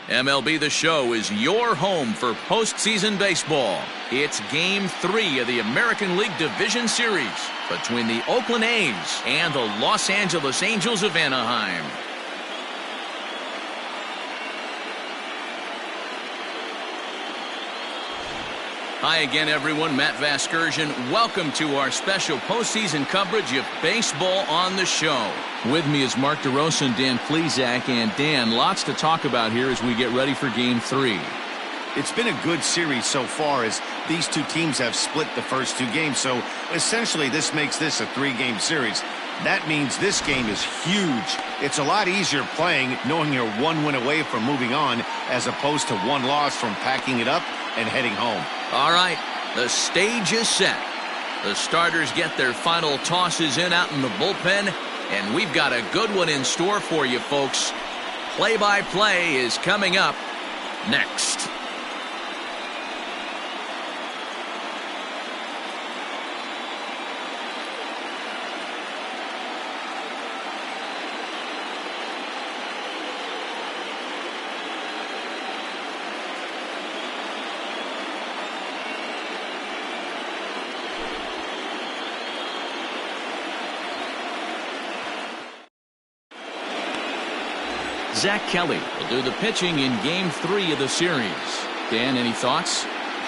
MLB The Show is your home for postseason baseball. It's Game 3 of the American League Division Series between the Oakland A's and the Los Angeles Angels of Anaheim. Hi again, everyone. Matt Vasgersian. Welcome to our special postseason coverage of Baseball on the Show. With me is Mark DeRosa and Dan Plesac. And Dan, lots to talk about here as we get ready for Game 3. It's been a good series so far as these two teams have split the first two games. So essentially this makes this a three-game series. That means this game is huge. It's a lot easier playing knowing you're one win away from moving on as opposed to one loss from packing it up and heading home. All right, the stage is set. The starters get their final tosses in out in the bullpen, and we've got a good one in store for you, folks. Play-by-play is coming up next. Zach Kelly will do the pitching in Game 3 of the series. Dan, any thoughts?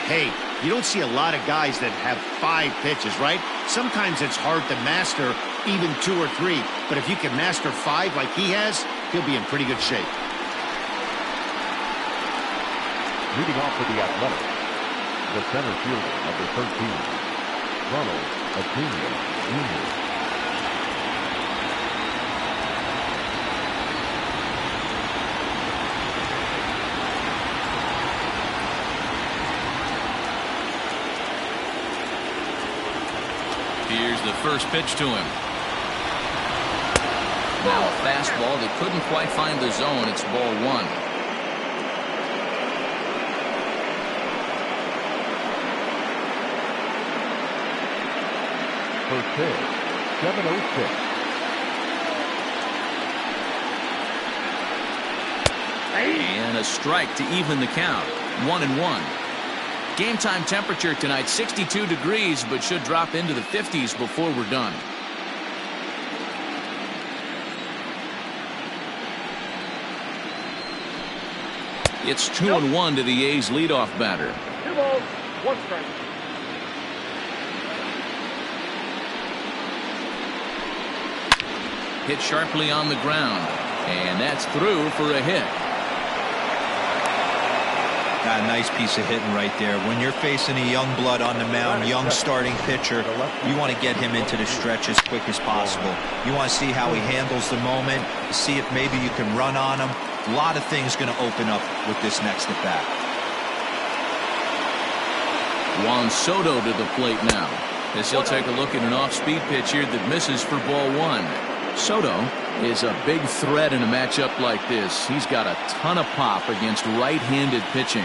Hey, you don't see a lot of guys that have 5 pitches, right? Sometimes it's hard to master even 2 or 3. But if you can master 5 like he has, he'll be in pretty good shape. Leading off for the Athletics, the center fielder, number 13, Ronald Acuna Jr. Here's the first pitch to him. Now a fastball that couldn't quite find the zone. It's ball 1. First pitch, 7-0-6. And a strike to even the count. 1-1. Game time temperature tonight 62 degrees, but should drop into the 50s before we're done. It's 2-1 to the A's leadoff batter. 2 balls, 1 strike. Hit sharply on the ground, and that's through for a hit. A nice piece of hitting right there. When you're facing a young blood on the mound, young starting pitcher, you want to get him into the stretch as quick as possible. You want to see how he handles the moment, see if maybe you can run on him. A lot of things going to open up with this next at bat. Juan Soto to the plate now, as he'll take a look at an off-speed pitch here that misses for ball 1. Soto is a big threat in a matchup like this. He's got a ton of pop against right-handed pitching.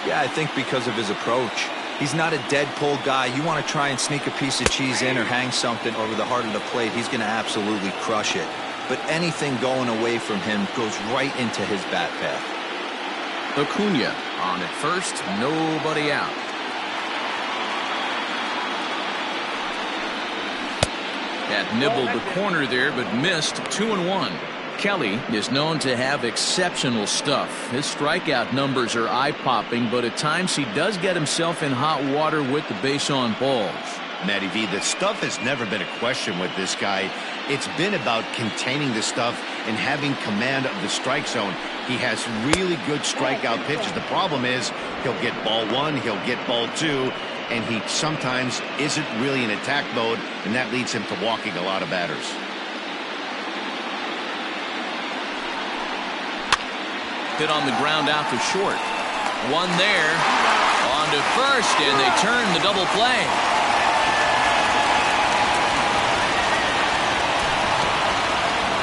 Yeah, I think because of his approach. He's not a dead pull guy. You want to try and sneak a piece of cheese in or hang something over the heart of the plate, he's going to absolutely crush it. But anything going away from him goes right into his bat path. Acuna on at first, nobody out. That nibbled the corner there, but missed. 2-1. Kelly is known to have exceptional stuff. His strikeout numbers are eye-popping, but at times he does get himself in hot water with the base on balls. Matty V, the stuff has never been a question with this guy. It's been about containing the stuff and having command of the strike zone. He has really good strikeout pitches. The problem is he'll get ball 1, he'll get ball 2, and he sometimes isn't really in attack mode, and that leads him to walking a lot of batters. Hit on the ground out to short. One there. On to first, and they turn the double play.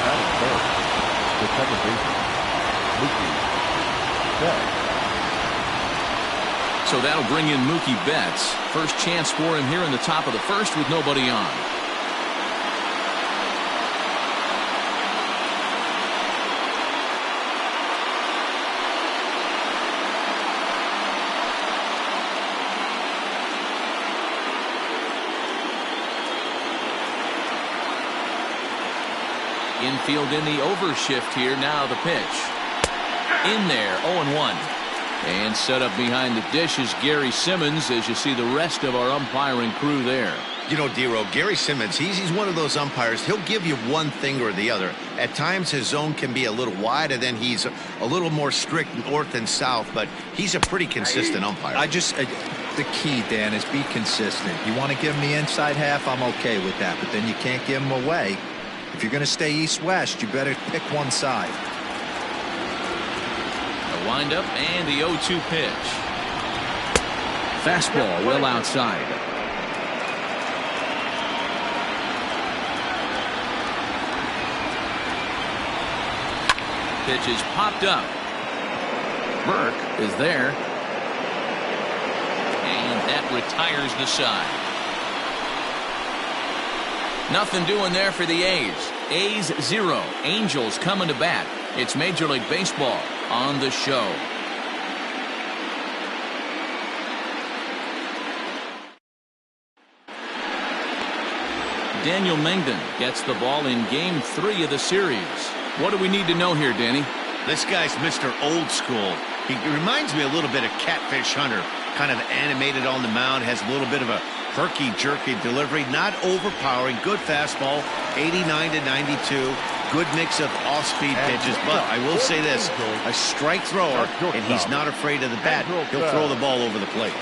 Batting first, the second baseman, Mookie Betts. So that'll bring in Mookie Betts. First chance for him here in the top of the first with nobody on. Infield in the overshift here. Now the pitch. In there, 0-1. And set up behind the dish is Gary Simmons as you see the rest of our umpiring crew there. You know, Dero, Gary Simmons, he's one of those umpires. He'll give you one thing or the other. At times his zone can be a little wide, and then he's a little more strict north and south, but he's a pretty consistent umpire. The key, Dan, is be consistent. You want to give him the inside half, I'm okay with that, but then you can't give him away. If you're going to stay east-west, you better pick one side. The windup and the 0-2 pitch. Fastball well outside. Pitch is popped up. Burke is there. And that retires the side. Nothing doing there for the A's. A's 0. Angels coming to bat. It's Major League Baseball on the show. Daniel Mengden gets the ball in Game 3 of the series. What do we need to know here, Danny? This guy's Mr. Old School. He reminds me a little bit of Catfish Hunter. Kind of animated on the mound, has a little bit of a herky-jerky delivery, not overpowering, good fastball, 89 to 92, good mix of off-speed pitches. But I will say this, a strike thrower, and he's not afraid of the bat. He'll throw the ball over the plate.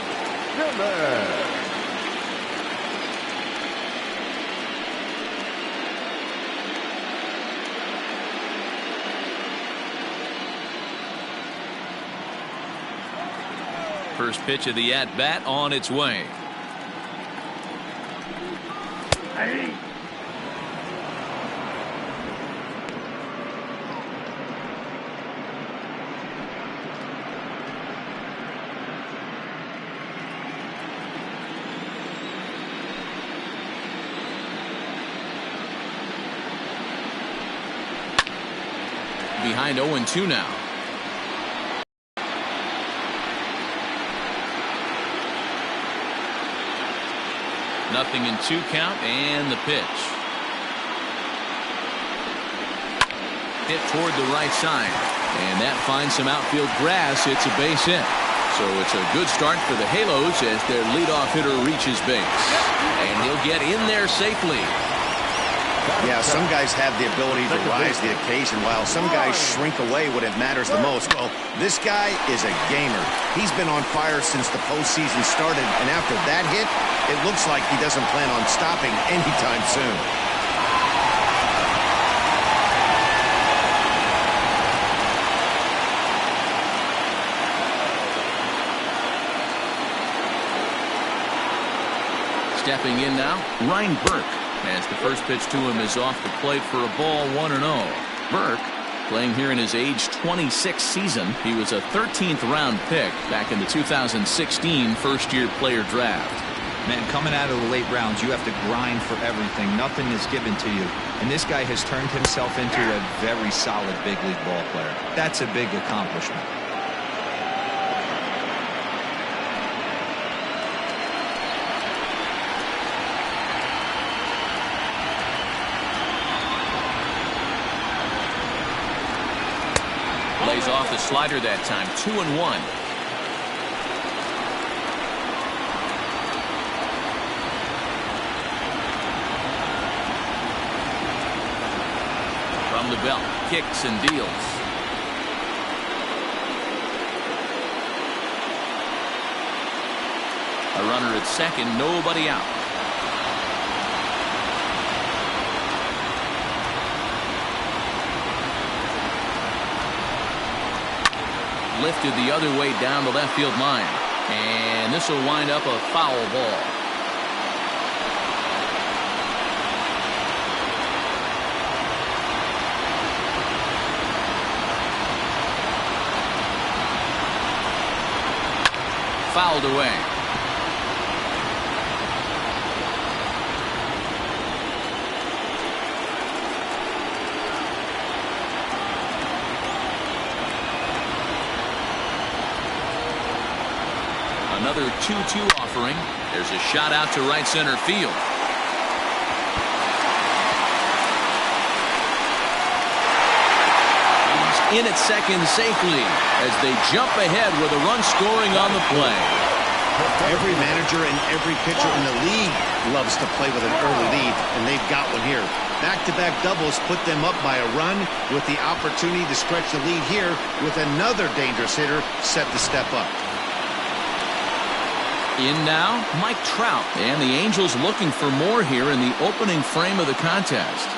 First pitch of the at-bat on its way. Behind 0-2 now. Nothing in 2 count, and the pitch. Hit toward the right side, and that finds some outfield grass. It's a base hit. So it's a good start for the Halos as their leadoff hitter reaches base. And he'll get in there safely. Yeah, some guys have the ability to rise the occasion while some guys shrink away when it matters the most. Well, this guy is a gamer. He's been on fire since the postseason started, and after that hit, it looks like he doesn't plan on stopping anytime soon. Stepping in now, Ryan Burke, as the first pitch to him is off the plate for a ball, 1-0. Burke, playing here in his age 26 season. He was a 13th round pick back in the 2016 first-year player draft. Man, coming out of the late rounds, you have to grind for everything. Nothing is given to you. And this guy has turned himself into a very solid big league ball player. That's a big accomplishment. Lays off the slider that time, 2-1. From the belt, kicks and deals. A runner at second, nobody out. Lifted the other way down the left field line, and this will wind up a foul ball. Fouled away. Another 2-2 offering. There's a shot out to right center field. in at second safely as they jump ahead with a run scoring on the play. Every manager and every pitcher in the league loves to play with an early lead, and they've got one here. Back-to-back doubles put them up by a run with the opportunity to stretch the lead here with another dangerous hitter set to step up. In now, Mike Trout, and the Angels looking for more here in the opening frame of the contest.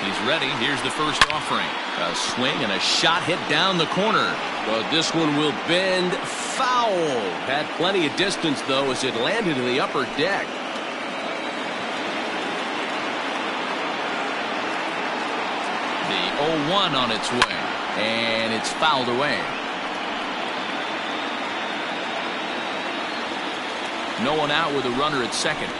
He's ready. Here's the first offering. A swing and a shot hit down the corner. But this one will bend foul. Had plenty of distance, though, as it landed in the upper deck. The 0-1 on its way. And it's fouled away. No one out with a runner at second.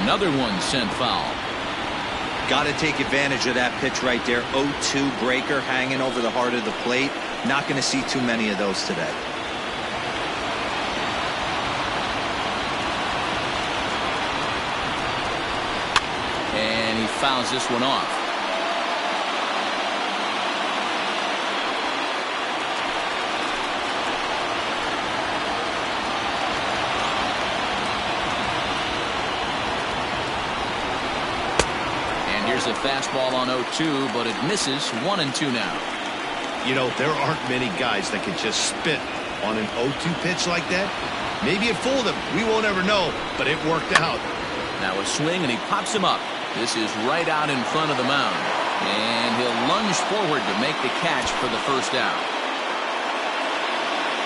Another one sent foul. Got to take advantage of that pitch right there. 0-2 breaker hanging over the heart of the plate. Not going to see too many of those today. And he fouls this one off. Here's a fastball on 0-2, but it misses. 1-2 now. You know, there aren't many guys that can just spit on an 0-2 pitch like that. Maybe it fooled him. We won't ever know, but it worked out. Now a swing, and he pops him up. This is right out in front of the mound. And he'll lunge forward to make the catch for the first out.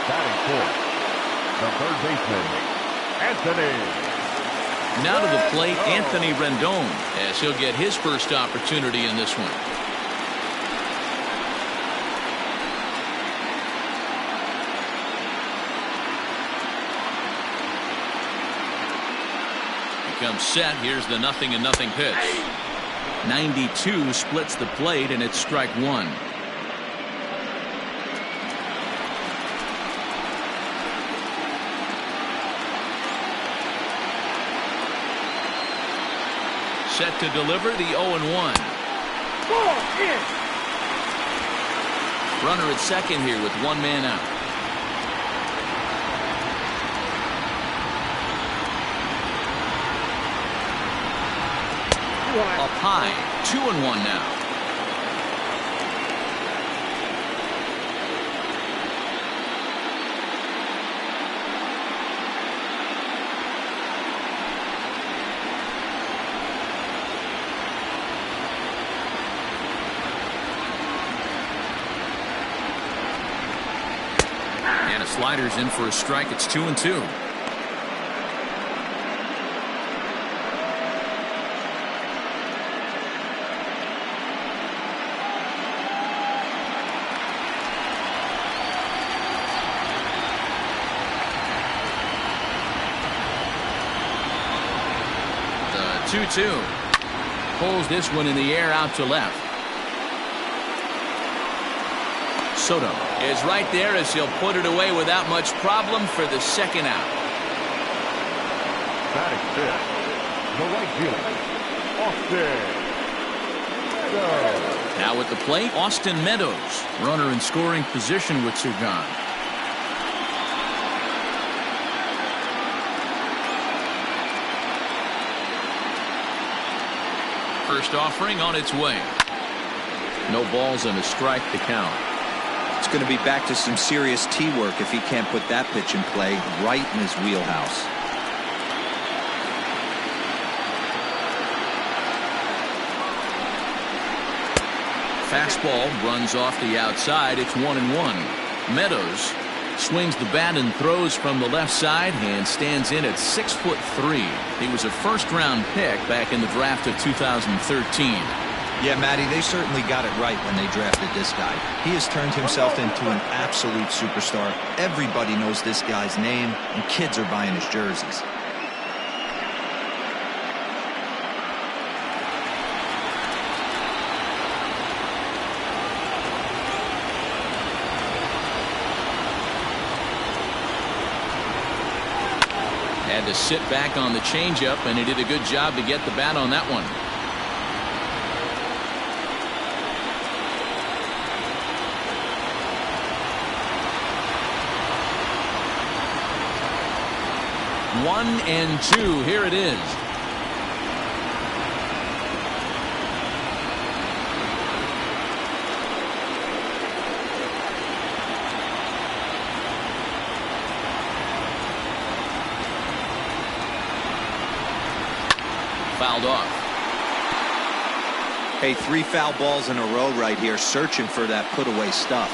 Batting fourth, the third baseman, Anthony. Now to the plate, Anthony Rendon, as he'll get his first opportunity in this one. He comes set. Here's the 0-0 pitch. 92 splits the plate, and it's strike one. Set to deliver the 0-1. Runner at second here with one man out. Up high. 2-1 now. Sliders in for a strike. It's 2-2. The 2-2 pulls this one in the air out to left. Soto is right there as he'll put it away without much problem for the second out. Batting fifth, the right fielder, Austin Meadows. Now at the plate, Austin Meadows, runner in scoring position with two gone. First offering on its way. No balls and a strike to count. It's going to be back to some serious tee work if he can't put that pitch in play right in his wheelhouse. Fastball runs off the outside. It's 1-1. Meadows swings the bat and throws from the left side and stands in at 6'3". He was a first-round pick back in the draft of 2013. Yeah, Matty, they certainly got it right when they drafted this guy. He has turned himself into an absolute superstar. Everybody knows this guy's name, and kids are buying his jerseys. Had to sit back on the changeup, and he did a good job to get the bat on that one. One and two. Here it is. Fouled off. Hey, 3 foul balls in a row right here, searching for that put-away stuff.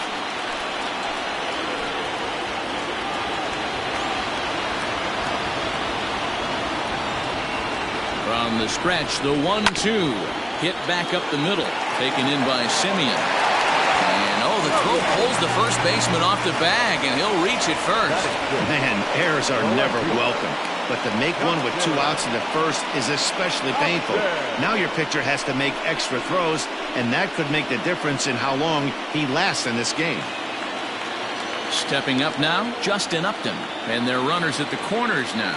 From the stretch, the 1-2. Hit back up the middle. Taken in by Simeon. And, oh, the throw pulls the first baseman off the bag, and he'll reach it first. Man, errors are never welcome. But to make one with 2 outs in the first is especially painful. Now your pitcher has to make extra throws, and that could make the difference in how long he lasts in this game. Stepping up now, Justin Upton. And their runners at the corners now.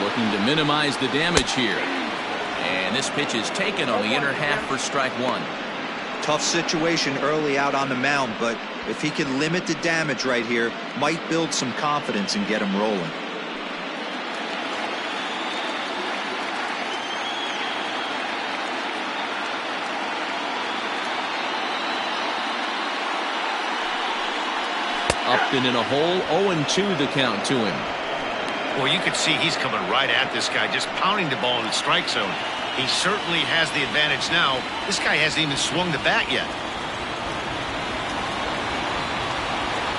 Looking to minimize the damage here. And this pitch is taken on the inner half for strike 1. Tough situation early out on the mound, but if he can limit the damage right here, might build some confidence and get him rolling. Upton in a hole, 0-2 the count to him. Well, you can see he's coming right at this guy, just pounding the ball in the strike zone. He certainly has the advantage now. This guy hasn't even swung the bat yet.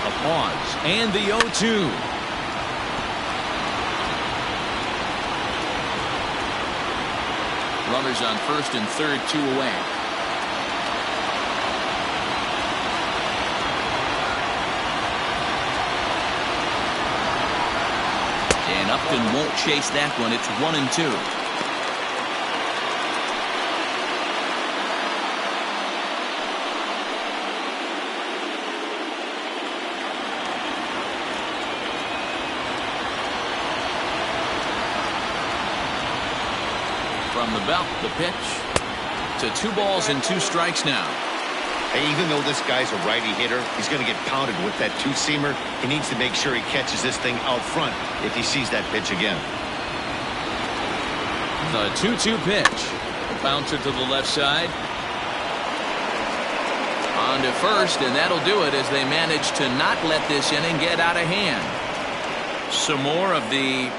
A pause, and the 0-2. Runners on first and third, 2 away. And Upton won't chase that one. It's 1-2. From the belt, the pitch to 2 balls and 2 strikes now. Hey, even though this guy's a righty hitter, he's going to get pounded with that 2-seamer. He needs to make sure he catches this thing out front if he sees that pitch again. The 2-2 pitch. A bouncer to the left side. On to first, and that'll do it as they manage to not let this inning get out of hand. Some more of the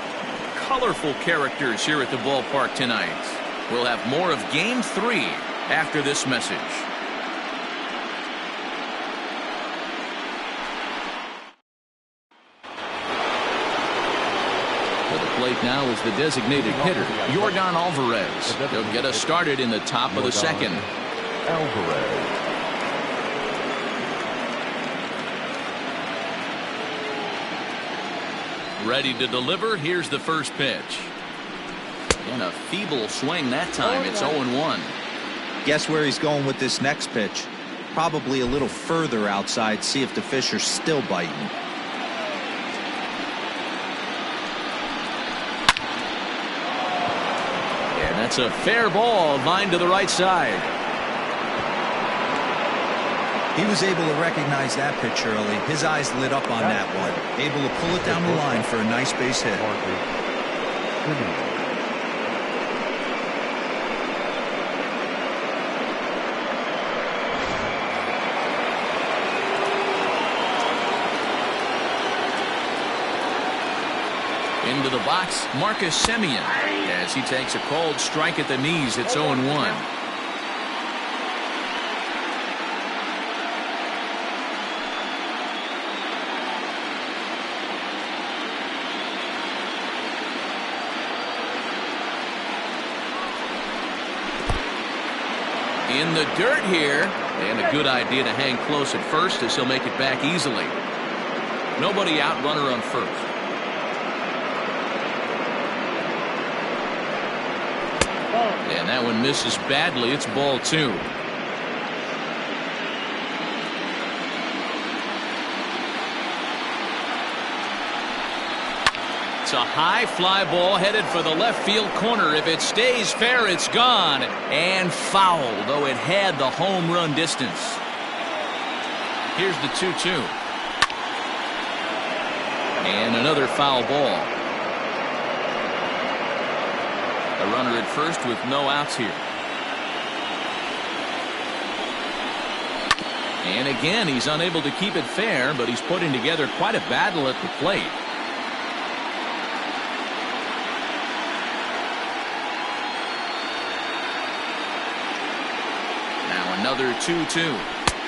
colorful characters here at the ballpark tonight. We'll have more of Game 3 after this message. To the plate now is the designated hitter, Yordan Alvarez. He'll get us started in the top of the second. Alvarez. Ready to deliver. Here's the first pitch. And a feeble swing that time. It's 0-1. Guess where he's going with this next pitch? Probably a little further outside. See if the fish are still biting. And that's a fair ball. Line to the right side. He was able to recognize that pitch early. His eyes lit up on that one. Able to pull it down the line for a nice base hit. Into the box, Marcus Simeon. As he takes a called strike at the knees, it's 0-1. In the dirt here, and a good idea to hang close at first as he'll make it back easily. Nobody out, runner on first. And that one misses badly. It's ball 2. It's a high fly ball headed for the left field corner. If it stays fair, it's gone. And foul, though it had the home run distance. Here's the 2-2. And another foul ball. A runner at first with no outs here. And again, he's unable to keep it fair, but he's putting together quite a battle at the plate. Another 2-2.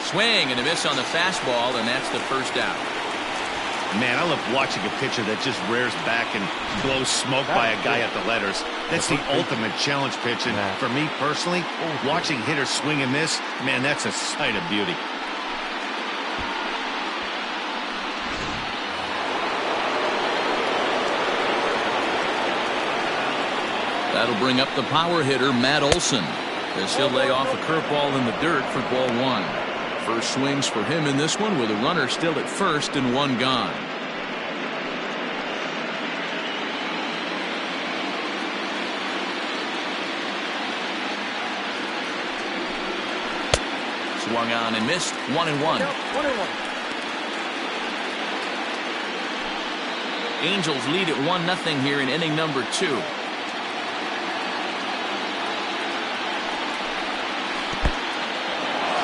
Swing and a miss on the fastball, and that's the first out. Man, I love watching a pitcher that just rears back and blows smoke by a guy at the letters. That's the ultimate challenge pitch, and for me personally, watching hitters swing and miss, man, that's a sight of beauty. That'll bring up the power hitter, Matt Olson, as he'll lay off a curveball in the dirt for ball 1. First swings for him in this one with a runner still at first and one gone. Swung on and missed. 1-1. Angels lead at 1-0 here in inning number 2.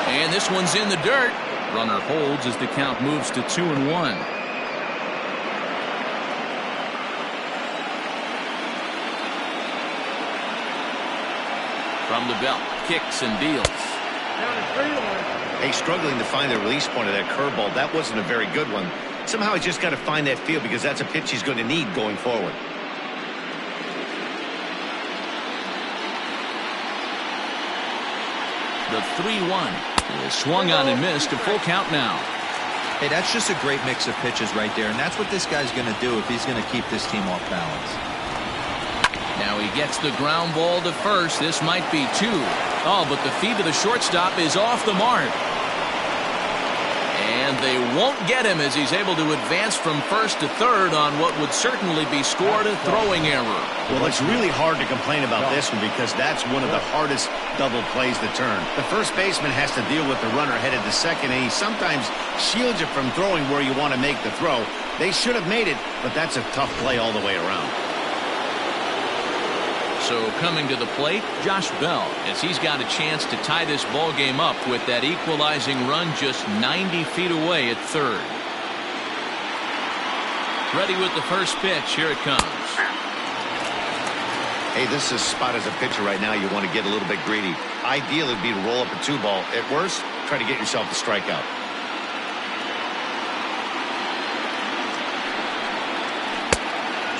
And this one's in the dirt. Runner holds as the count moves to 2-1. From the belt, kicks and deals. Hey, struggling to find the release point of that curveball. That wasn't a very good one. Somehow he's just got to find that feel because that's a pitch he's going to need going forward. The 3-1 is swung on and missed. A full count now. Hey, that's just a great mix of pitches right there, and that's what this guy's going to do if he's going to keep this team off balance. Now he gets the ground ball to first. This might be 2. Oh, but the feed to the shortstop is off the mark. And they won't get him as he's able to advance from first to third on what would certainly be scored a throwing error. Well, it's really hard to complain about this one because that's one of the hardest double plays to turn. The first baseman has to deal with the runner headed to second, and he sometimes shields you from throwing where you want to make the throw. They should have made it, but that's a tough play all the way around. So coming to the plate, Josh Bell, as he's got a chance to tie this ball game up with that equalizing run just 90 feet away at third. Ready with the first pitch. Here it comes. Hey, this is a spot as a pitcher right now. You want to get a little bit greedy. Ideal would be to roll up a 2-ball. At worst, try to get yourself a strikeout.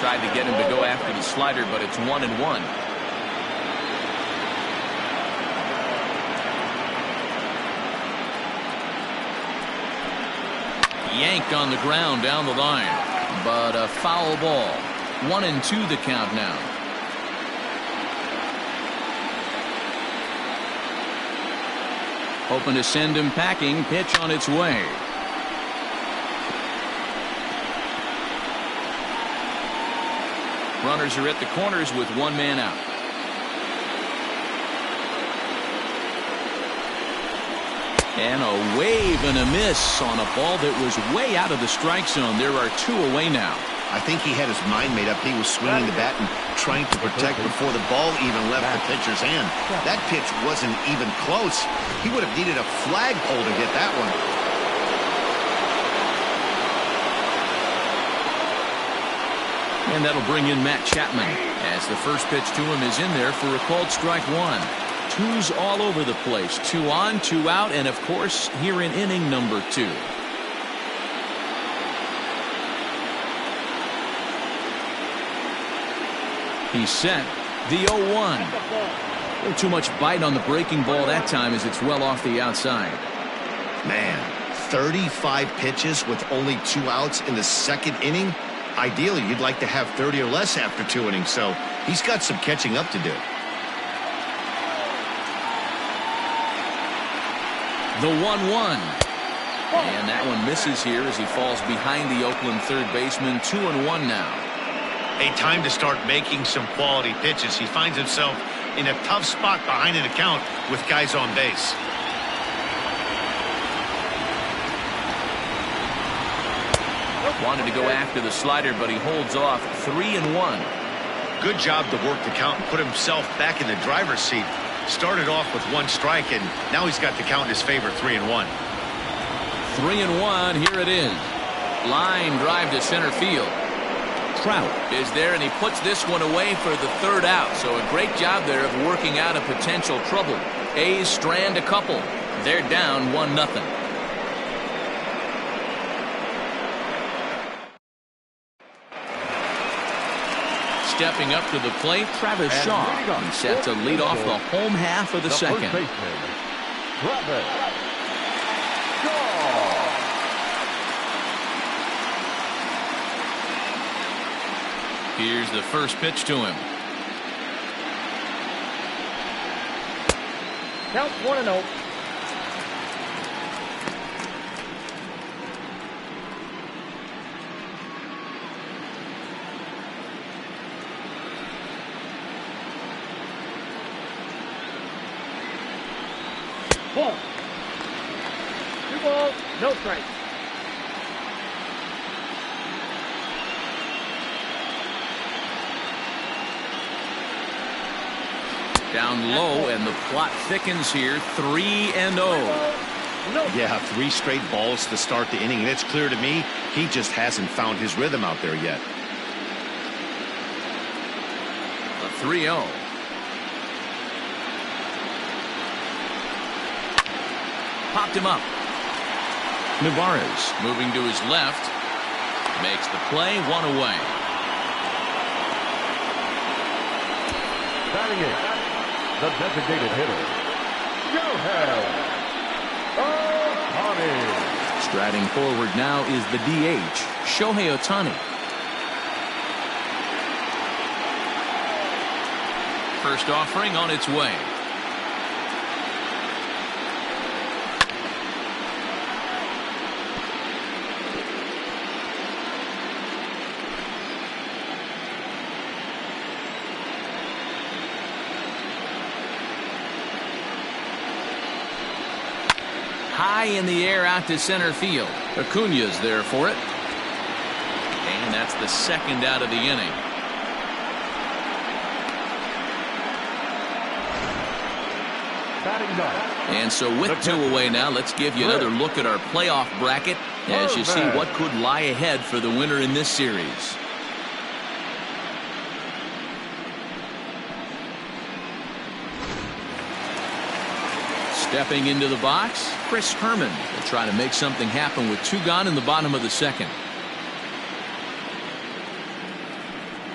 Tried to get him to go after the slider, but it's 1-1. Yanked on the ground down the line, but a foul ball. 1-2 the count now. Hoping to send him packing. Pitch on its way. Runners are at the corners with one man out. And a wave and a miss on a ball that was way out of the strike zone. There are 2 away now. I think he had his mind made up. He was swinging the bat and trying to protect before the ball even left the pitcher's hand. That pitch wasn't even close. He would have needed a flagpole to hit that one. And that'll bring in Matt Chapman as the first pitch to him is in there for a called strike 1. 2s all over the place. 2 on, 2 out, and of course here in inning number 2. He's set. The 0-1. little too much bite on the breaking ball that time as it's well off the outside. Man, 35 pitches with only 2 outs in the second inning. Ideally, you'd like to have 30 or less after 2 innings, so he's got some catching up to do. The 1-1. And that one misses here as he falls behind the Oakland third baseman. 2-1 now. A time to start making some quality pitches. He finds himself in a tough spot behind an account with guys on base. Wanted to go after the slider, but he holds off. 3-1. Good job to work the count and put himself back in the driver's seat. Started off with 1 strike, and now he's got the count in his favor. 3-1. 3-1. Here it is. Line drive to center field. Trout is there, and he puts this one away for the 3rd out. So a great job there of working out a potential trouble. A's strand a couple. They're down 1-0. Stepping up to the plate, Travis Shaw. He's set to lead off the home half of the second. Travis Shaw. Here's the first pitch to him. Count 1-0. Ball. 2 balls, no strikes. Down low, and the plot thickens here. 3-0. Yeah, 3 straight balls to start the inning, and it's clear to me he just hasn't found his rhythm out there yet. A 3-0. Popped him up. Nevarez moving to his left. Makes the play. 1 away. Batting it, the designated hitter, Shohei Ohtani. Striding forward now is the DH, Shohei Ohtani. First offering on its way. High in the air out to center field. Acuna's there for it. And that's the 2nd out of the inning. And so with 2 away now, let's give you another look at our playoff bracket as you see what could lie ahead for the winner in this series. Stepping into the box, Chris Herman will try to make something happen with 2 gone in the bottom of the 2nd.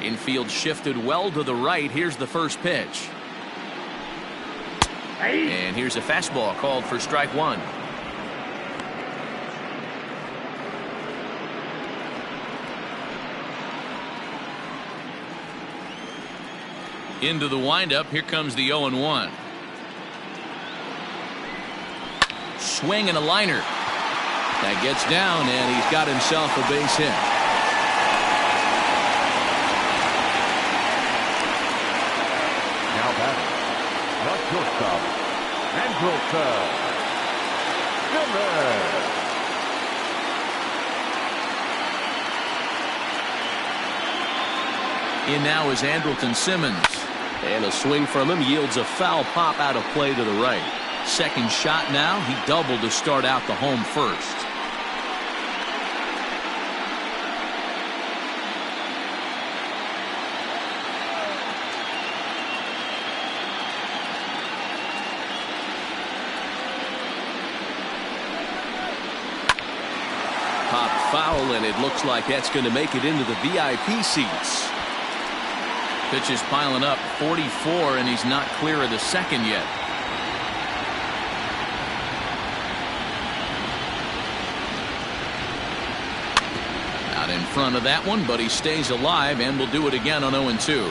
Infield shifted well to the right. Here's the first pitch. And here's a fastball called for strike 1. Into the windup. Here comes the 0-1. Swing and a liner. That gets down, and he's got himself a base hit. Now batting, the shortstop, Andrelton Simmons. In now is Andrelton Simmons. And a swing from him yields a foul pop out of play to the right. Second shot now. He doubled to start out the home first. Pop foul, and it looks like that's going to make it into the VIP seats. Pitches piling up, 44, and he's not clear of the second yet. Out in front of that one, but he stays alive and will do it again on 0-2.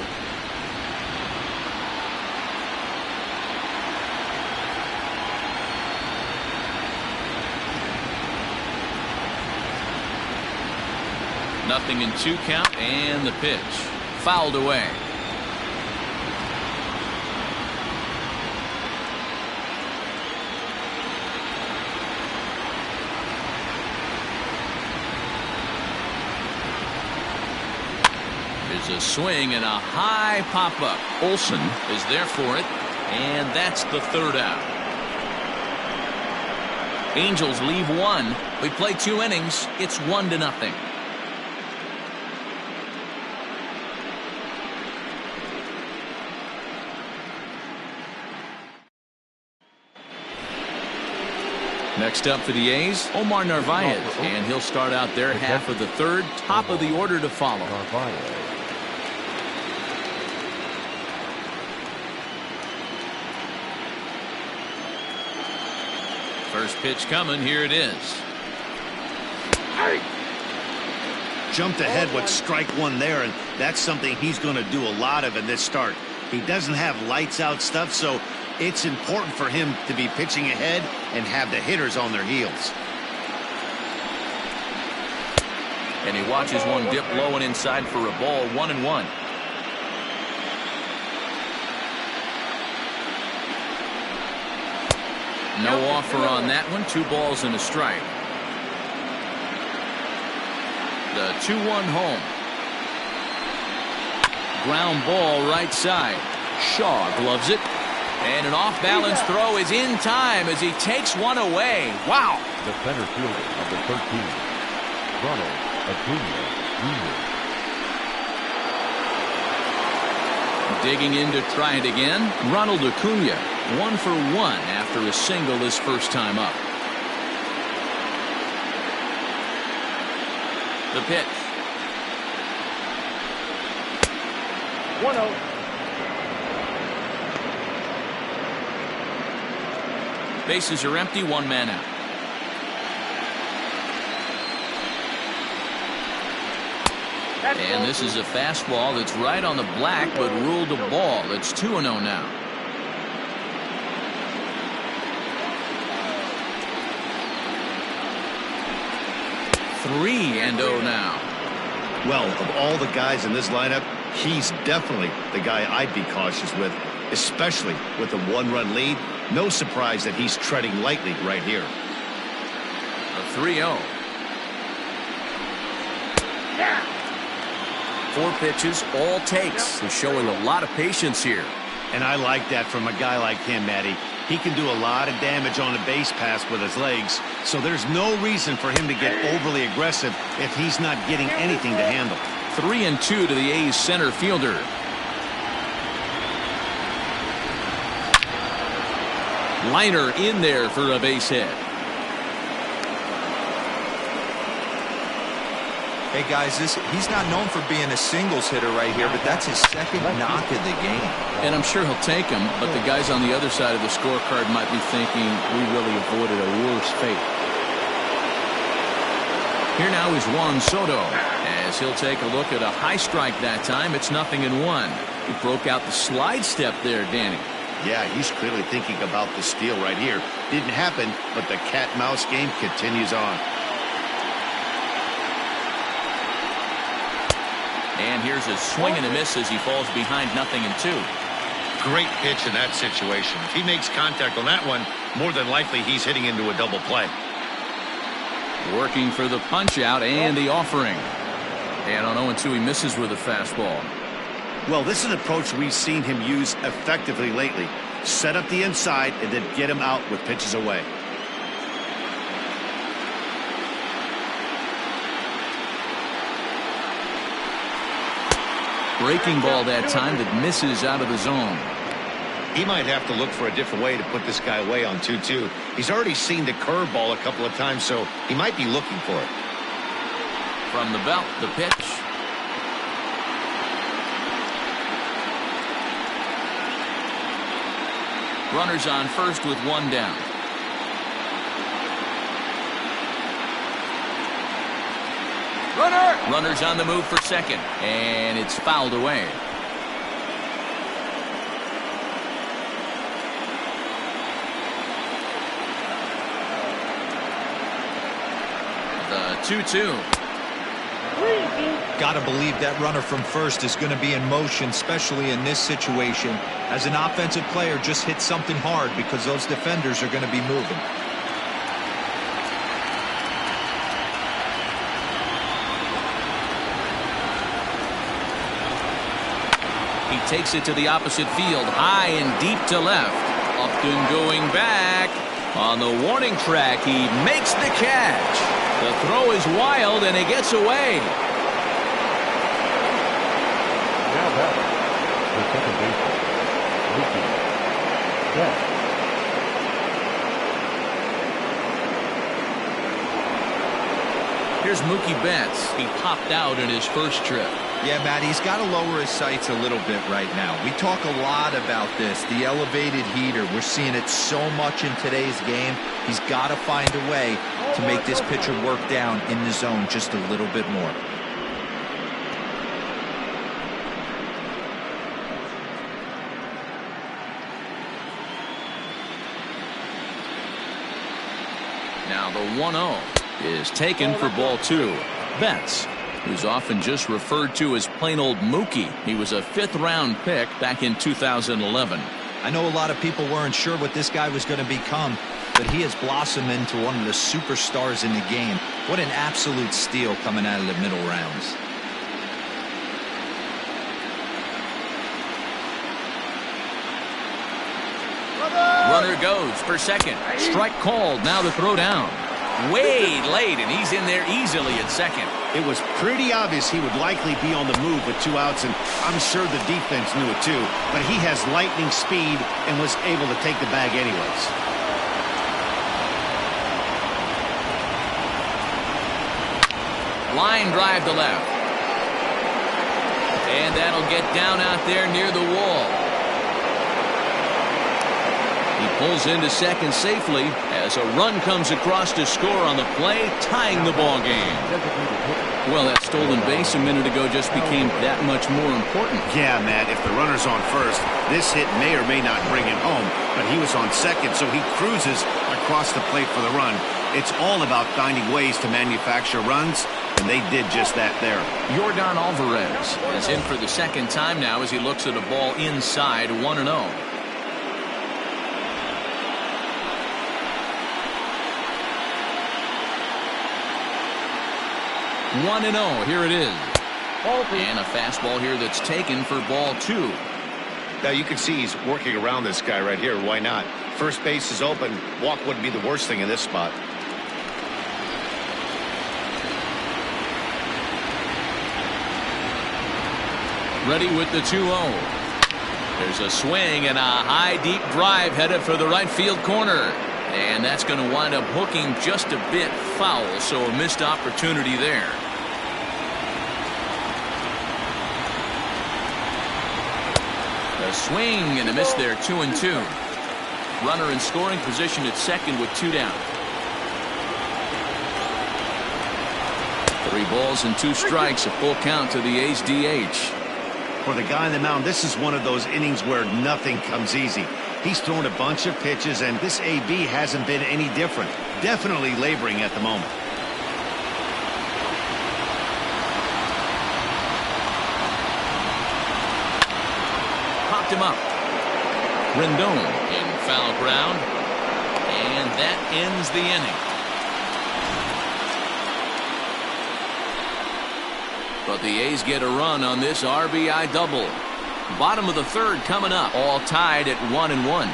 Nothing in 2 count, and the pitch fouled away. There's a swing and a high pop-up. Olsen is there for it, and that's the 3rd out. Angels leave 1. We play 2 innings. It's 1-0. Next up for the A's, Omar Narvaez, and he'll start out their half of the 3rd, top of the order to follow. First pitch coming, here it is. Jumped ahead with strike 1 there, and that's something he's going to do a lot of in this start. He doesn't have lights out stuff, so it's important for him to be pitching ahead and have the hitters on their heels. And he watches one dip low and inside for a ball, 1-1. No offer on that one. 2 balls and a strike. The 2-1 home. Ground ball right side. Shaw gloves it. And an off-balance throw is in time as he takes one away. Wow. The center fielder, number 13, Ronald Acuna Jr. Digging in to try it again. Ronald Acuna, 1 for 1 after a single his first time up. The pitch. 1-0. Bases are empty, 1 man out. And this is a fastball that's right on the black, but ruled a ball. It's 2-0 now. Three and 0 now. Well, of all the guys in this lineup, he's definitely the guy I'd be cautious with, especially with a 1-run lead. No surprise that he's treading lightly right here. A 3-0. 4 pitches, all takes. He's showing a lot of patience here. And I like that from a guy like him, Matty. He can do a lot of damage on a base pass with his legs, so there's no reason for him to get overly aggressive if he's not getting anything to handle. 3-2 to the A's center fielder. Liner in there for a base hit. Hey guys, he's not known for being a singles hitter right here, but that's his 2nd knock of the game. And I'm sure he'll take him, but the guys on the other side of the scorecard might be thinking we really avoided a worse fate. Here now is Juan Soto, as he'll take a look at a high strike that time. It's 0-1. He broke out the slide step there, Danny. Yeah, he's clearly thinking about the steal right here. Didn't happen, but the cat-mouse game continues on. And here's a swing and a miss as he falls behind 0-2. Great pitch in that situation. If he makes contact on that one, more than likely he's hitting into a double play. Working for the punch out and the offering. And on 0-2 he misses with a fastball. Well, this is an approach we've seen him use effectively lately. Set up the inside and then get him out with pitches away. Breaking ball that time that misses out of the zone. He might have to look for a different way to put this guy away on 2-2. He's already seen the curveball a couple of times, so he might be looking for it. From the belt, the pitch. Runners on first with one down. Runners on the move for second, and it's fouled away. The 2-2. Got to believe that runner from first is going to be in motion, especially in this situation. As an offensive player, just hit something hard because those defenders are going to be moving. He takes it to the opposite field, high and deep to left. Upton going back. On the warning track, he makes the catch. The throw is wild, and it gets away. Now back, the second baseman, Mookie Betts. Here's Mookie Betts. He popped out in his first trip. Yeah, Matt, he's got to lower his sights a little bit right now. We talk a lot about this, the elevated heater. We're seeing it so much in today's game. He's got to find a way to make this pitcher work down in the zone just a little bit more. Now the 1-0 is taken for ball two. Betts, who's often just referred to as plain old Mookie. He was a fifth-round pick back in 2011. I know a lot of people weren't sure what this guy was going to become, but he has blossomed into one of the superstars in the game. What an absolute steal coming out of the middle rounds. Runner goes for second. Strike called. Now the throw down. Way late, and he's in there easily at second. It was pretty obvious he would likely be on the move with 2 outs, and I'm sure the defense knew it too. But he has lightning speed and was able to take the bag anyways. Line drive to left. And that'll get down out there near the wall. He pulls into second safely as a run comes across to score on the play, tying the ball game. Well, that stolen base a minute ago just became that much more important. Yeah, Matt, if the runner's on first, this hit may or may not bring him home, but he was on second, so he cruises across the plate for the run. It's all about finding ways to manufacture runs, and they did just that there. Yordan Alvarez is in for the second time now as he looks at a ball inside 1-0. 1-0, here it is. And a fastball here that's taken for ball two. Now you can see he's working around this guy right here. Why not? First base is open. Walk wouldn't be the worst thing in this spot. Ready with the 2-0. There's a swing and a high deep drive headed for the right field corner. And that's going to wind up hooking just a bit foul, so a missed opportunity there. A swing and a miss there, 2-2. Runner in scoring position at second with 2 down. 3 balls and 2 strikes, a full count to the A's DH. For the guy on the mound, this is one of those innings where nothing comes easy. He's thrown a bunch of pitches, and this AB hasn't been any different. Definitely laboring at the moment. Popped him up. Rendon in foul ground, and that ends the inning. But the A's get a run on this RBI double. Bottom of the third coming up, all tied at 1-1.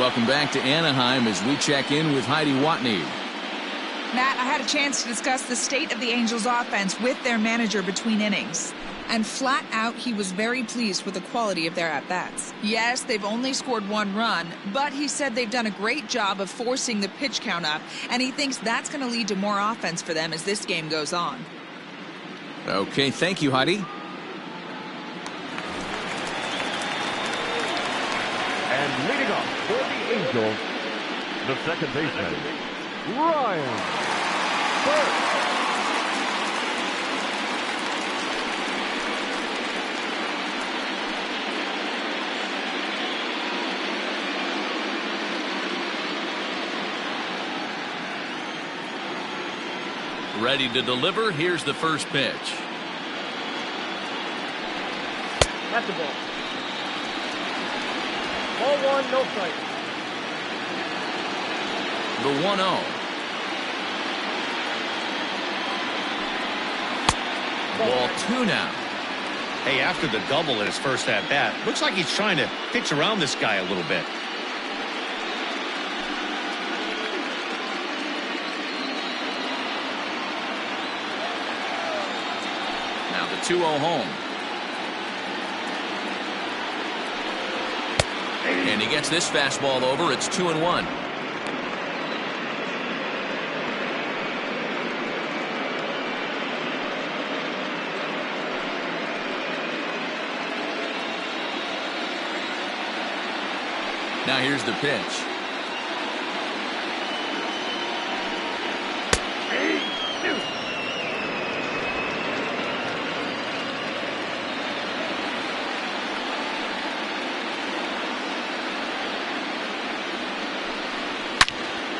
Welcome back to Anaheim as we check in with Heidi Watney. Matt, I had a chance to discuss the state of the Angels offense with their manager between innings. and flat out he was very pleased with the quality of their at-bats. Yes, they've only scored 1 run, but he said they've done a great job of forcing the pitch count up, and he thinks that's going to lead to more offense for them as this game goes on. Okay, thank you, Heidi. And leading off for the Angels, the second baseman, Ryan Burke. Ready to deliver. Here's the first pitch. That's the ball. Ball 1, no strike. The 1-0. Ball 2 now. Hey, after the double in his first at-bat, looks like he's trying to pitch around this guy a little bit. Now the 2-0 home. And he gets this fastball over. It's 2-1. Now here's the pitch.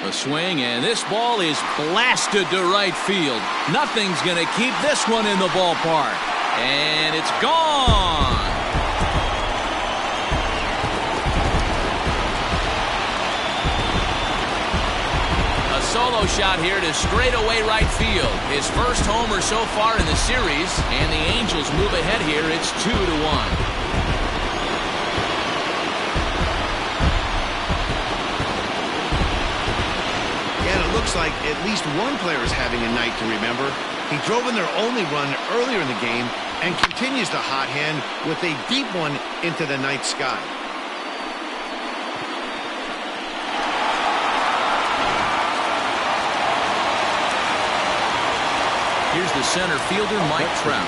A swing, and this ball is blasted to right field. Nothing's going to keep this one in the ballpark. And it's gone. A solo shot here to straightaway right field. His first homer so far in the series, and the Angels move ahead here. It's 2-1. Looks like at least one player is having a night to remember. He drove in their only run earlier in the game and continues the hot hand with a deep one into the night sky. Here's the center fielder, Mike Trout.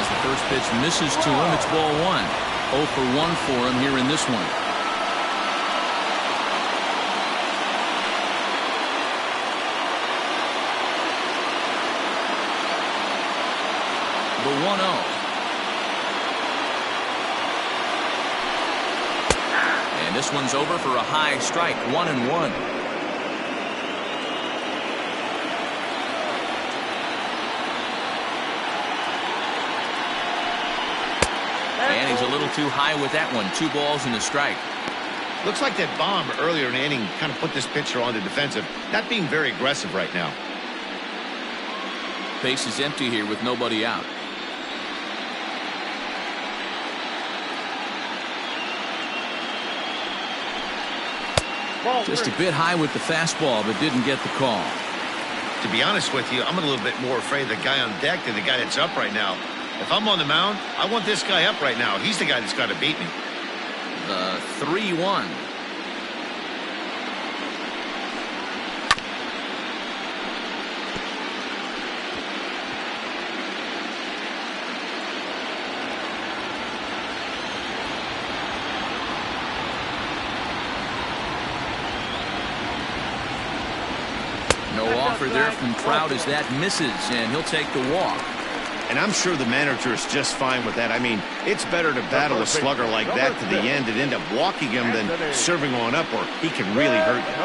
As the first pitch misses to him, it's ball 1. 0 for 1 for him here in this one. The 1-0. And this one's over for a high strike. 1-1. And he's a little too high with that one. 2 balls and a strike. Looks like that bomb earlier in the inning kind of put this pitcher on the defensive. Not being very aggressive right now. Base is empty here with nobody out. Just a bit high with the fastball, but didn't get the call. To be honest with you, I'm a little bit more afraid of the guy on deck than the guy that's up right now. If I'm on the mound, I want this guy up right now. He's the guy that's got to beat me. The 3-1. No offer there from Trout as that misses, and he'll take the walk. And I'm sure the manager is just fine with that. I mean, it's better to battle a slugger like that to the end and end up walking him than serving on up, or he can really hurt you.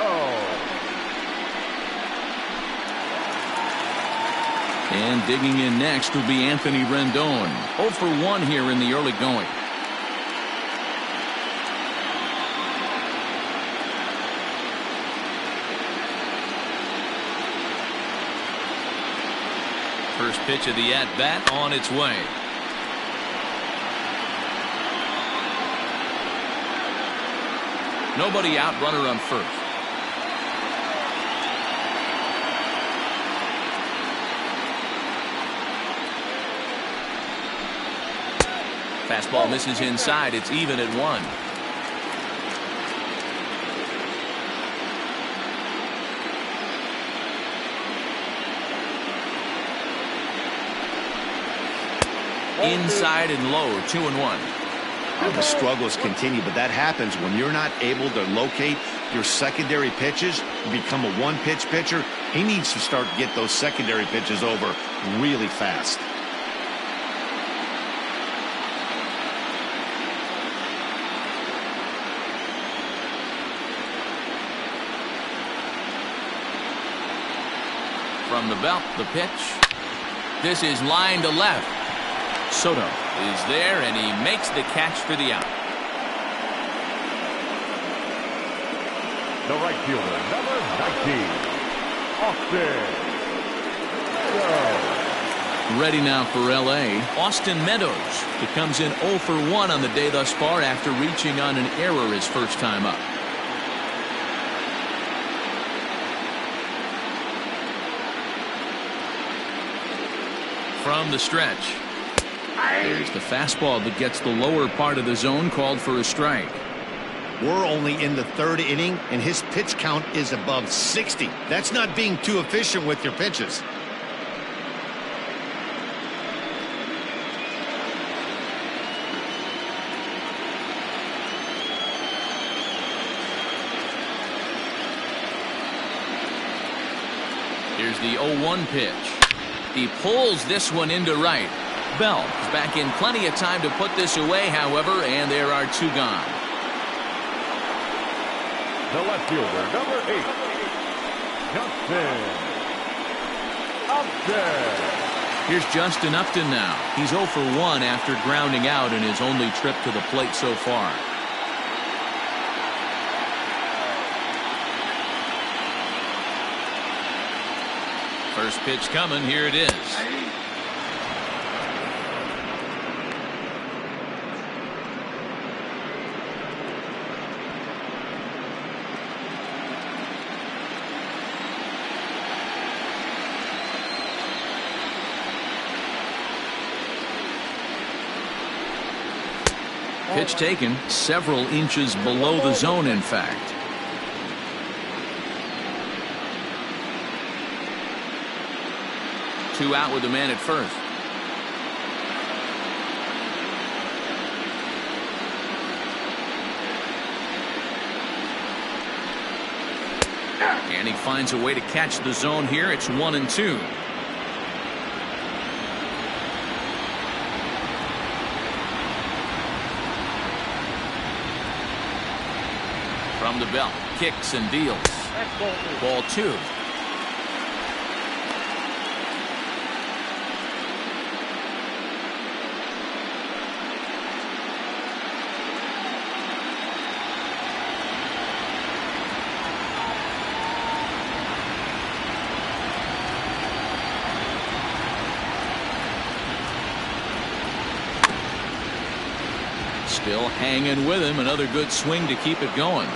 And digging in next will be Anthony Rendon. 0 for 1 here in the early going. First pitch of the at-bat on its way. Nobody out, runner on first. Fastball misses inside. It's even at 1. Inside and low, 2-1. The struggles continue, but that happens when you're not able to locate your secondary pitches. You become a one-pitch pitcher. He needs to start to get those secondary pitches over really fast. From the belt, the pitch. This is line to left. Soto is there, and he makes the catch for the out. The right fielder, number 19, Austin Meadows. Ready now for L.A., Austin Meadows. He comes in 0 for 1 on the day thus far after reaching on an error his first time up. From the stretch. There's the fastball that gets the lower part of the zone, called for a strike. We're only in the 3rd inning, and his pitch count is above 60. That's not being too efficient with your pitches. Here's the 0-1 pitch. He pulls this one into right. Bell is back in plenty of time to put this away, however, and there are 2 gone. The left fielder, number 8, Justin Upton. Here's Justin Upton now. He's 0 for 1 after grounding out in his only trip to the plate so far. First pitch coming. Here it is. Pitch taken several inches below the zone, in fact. Two out with the man at first. And he finds a way to catch the zone here. It's 1-2. From the belt, kicks and deals. Ball 2. Still hanging with him. Another good swing to keep it going.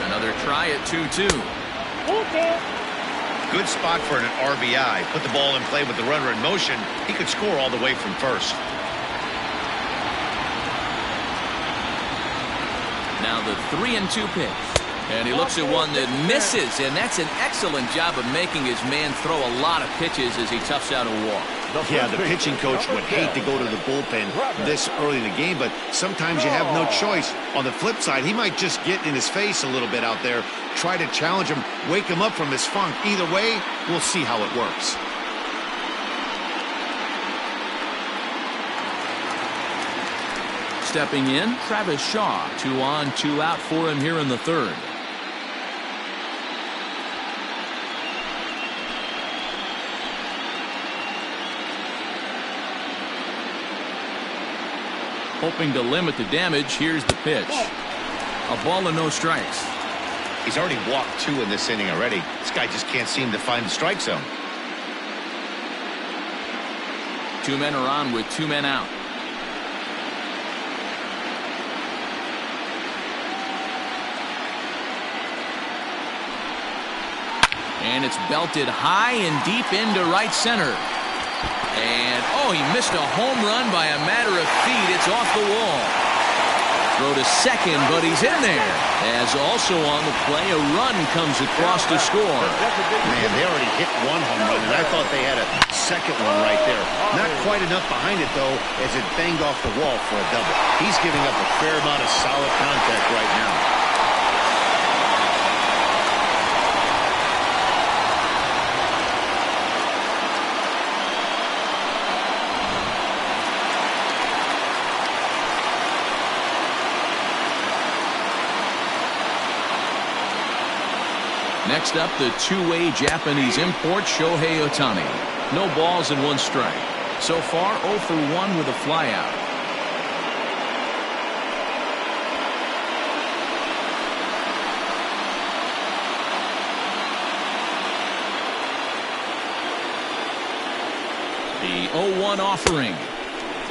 Another try at 2-2. Good spot for an RBI. Put the ball in play with the runner in motion. He could score all the way from first. Now the 3-2 pitch. And he looks at one that misses, and that's an excellent job of making his man throw a lot of pitches as he toughs out a walk. Yeah, the pitching coach would hate to go to the bullpen this early in the game, but sometimes you have no choice. On the flip side, he might just get in his face a little bit out there, try to challenge him, wake him up from his funk. Either way, we'll see how it works. Stepping in, Travis Shaw. 2 on, 2 out for him here in the 3rd. Hoping to limit the damage. Here's the pitch. A ball and no strikes. He's already walked 2 in this inning already. This guy just can't seem to find the strike zone. 2 men are on with 2 men out. And it's belted high and deep into right center. And, oh, he missed a home run by a matter of feet. It's off the wall. Throw to second, but he's in there. As also on the play, a run comes across to score. Man, they already hit one home run, and I thought they had a second one right there. Not quite enough behind it, though, as it banged off the wall for a double. He's giving up a fair amount of solid contact right now. Next up, the two-way Japanese import Shohei Ohtani. No balls and 1 strike. So far, 0 for 1 with a flyout. The 0-1 offering.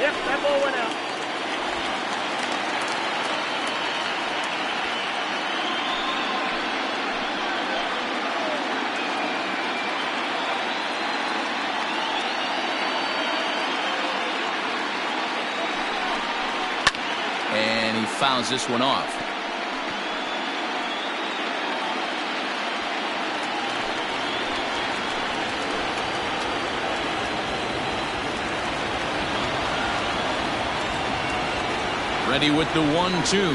Yep, that ball went out. And he fouls this one off. Ready with the 1-2.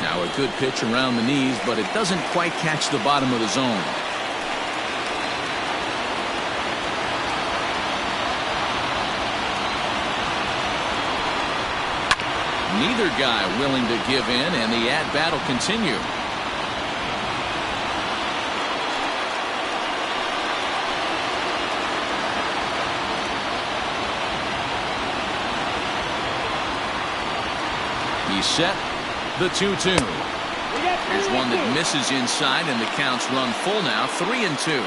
Now a good pitch around the knees, but it doesn't quite catch the bottom of the zone. Neither guy willing to give in, and the at-bat will continue. He's set. The 2-2. Here's one that misses inside, and the count's run full now. 3-2.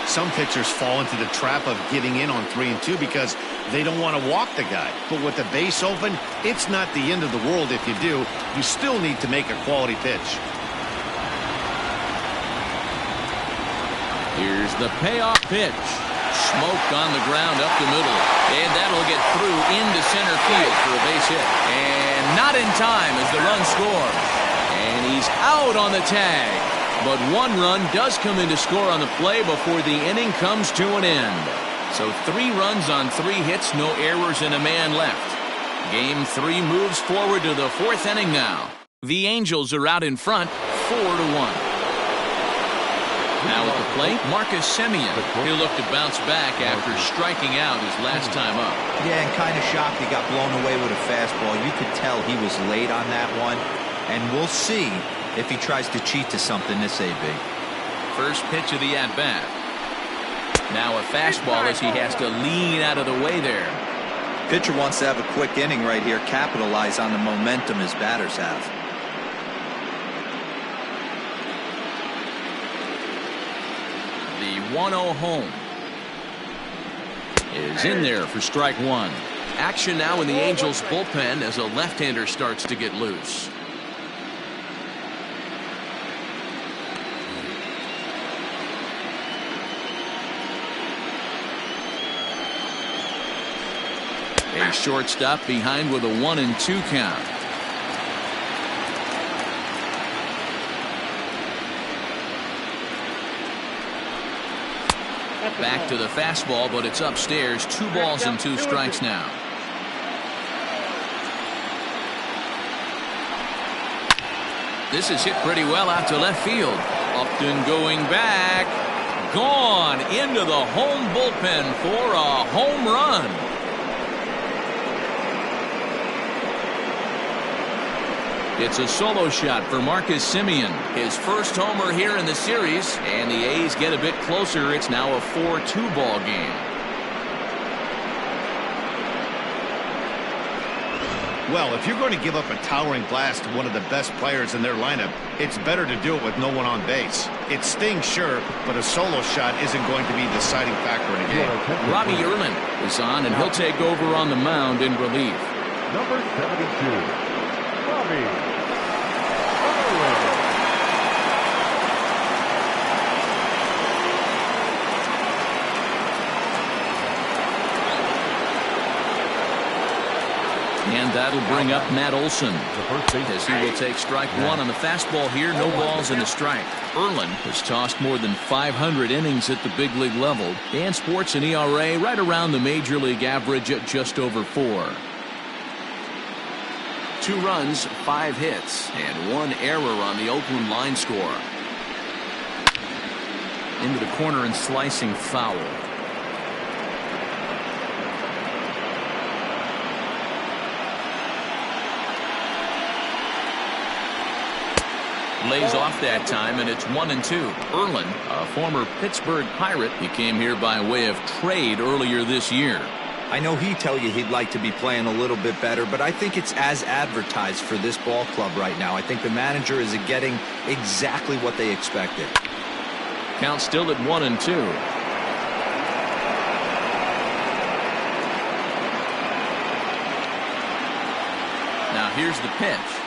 Some pitchers fall into the trap of giving in on 3-2 because they don't want to walk the guy. But with the base open, it's not the end of the world if you do. You still need to make a quality pitch. Here's the payoff pitch. Smoked on the ground up the middle. And that'll get through into center field for a base hit. And not in time as the run scores. And he's out on the tag. But 1 run does come in to score on the play before the inning comes to an end. So 3 runs on 3 hits, no errors, and a man left. Game 3 moves forward to the 4th inning now. The Angels are out in front, 4-1. Now at the plate, Marcus Semien. He'll look to bounce back after striking out his last time up. Yeah, and kind of shocked he got blown away with a fastball. You could tell he was late on that one. And we'll see if he tries to cheat to something this AB. First pitch of the at-bat. Now a fastball as he has to lean out of the way there. Pitcher wants to have a quick inning right here, capitalize on the momentum his batters have. The 1-0 home is in there for strike 1. Action now in the Angels bullpen as a left-hander starts to get loose. A shortstop behind with a 1-2 count. Back to the fastball, but it's upstairs. 2 balls and 2 strikes now. This is hit pretty well out to left field. Upton going back. Gone into the home bullpen for a home run. It's a solo shot for Marcus Semien. His first homer here in the series, and the A's get a bit closer. It's now a 4-2 ball game. Well, if you're going to give up a towering blast to one of the best players in their lineup, it's better to do it with no one on base. It stings, sure, but a solo shot isn't going to be the deciding factor in a game. Robbie Erlin is on, and he'll take over on the mound in relief. Number 72, Robbie Erlin. And that'll bring up Matt Olson, as he will take strike one on the fastball here. No balls and a strike. Erlin has tossed more than 500 innings at the big league level and sports an ERA right around the major league average at just over 4. 2 runs, 5 hits, and 1 error on the Oakland line score. Into the corner and slicing foul. Lays off that time, and it's 1-2. Erlin, a former Pittsburgh Pirate, he came here by way of trade earlier this year. I know he'd tell you he'd like to be playing a little bit better, but I think it's as advertised for this ball club right now. I think the manager is getting exactly what they expected. Count still at 1-2. Now here's the pitch.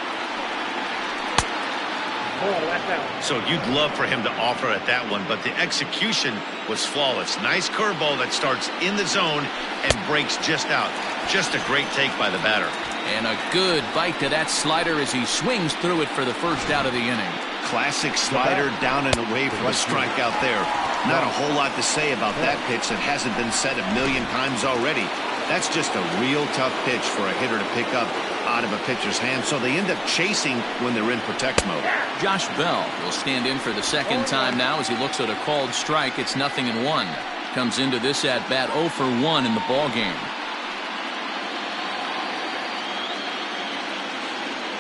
So you'd love for him to offer at that one, but the execution was flawless. Nice curveball that starts in the zone and breaks just out. Just a great take by the batter. And a good bite to that slider as he swings through it for the first out of the inning. Classic slider down and away from a strikeout there. Not a whole lot to say about that pitch that hasn't been said a million times already. That's just a real tough pitch for a hitter to pick up out of a pitcher's hand, so they end up chasing when they're in protect mode. Josh Bell will stand in for the second time now as he looks at a called strike. It's 0-1. Comes into this at bat 0 for 1 in the ball game.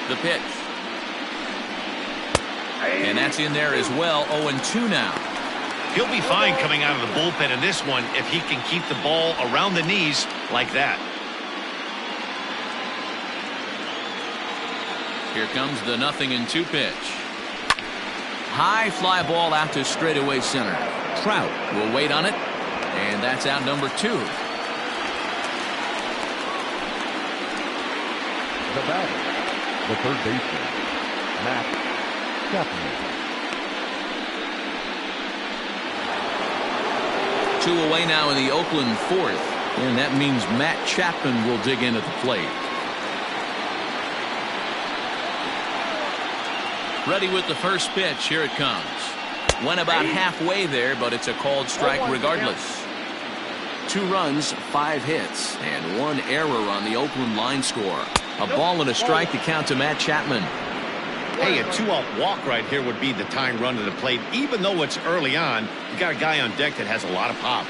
The pitch. And that's in there as well. 0-2 now. He'll be fine coming out of the bullpen in this one if he can keep the ball around the knees like that. Here comes the 0-2 pitch. High fly ball out to straightaway center. Trout will wait on it, and that's out number 2. The batter, the third baseman, Matt Chapman. 2 away now in the Oakland 4th, and that means Matt Chapman will dig in at the plate. Ready with the first pitch. Here it comes. Went about halfway there, but it's a called strike regardless. 2 runs, 5 hits, and 1 error on the Oakland line score. A ball and a strike to count to Matt Chapman. Hey, a 2-out walk right here would be the tying run to the plate. Even though it's early on, you got a guy on deck that has a lot of pop.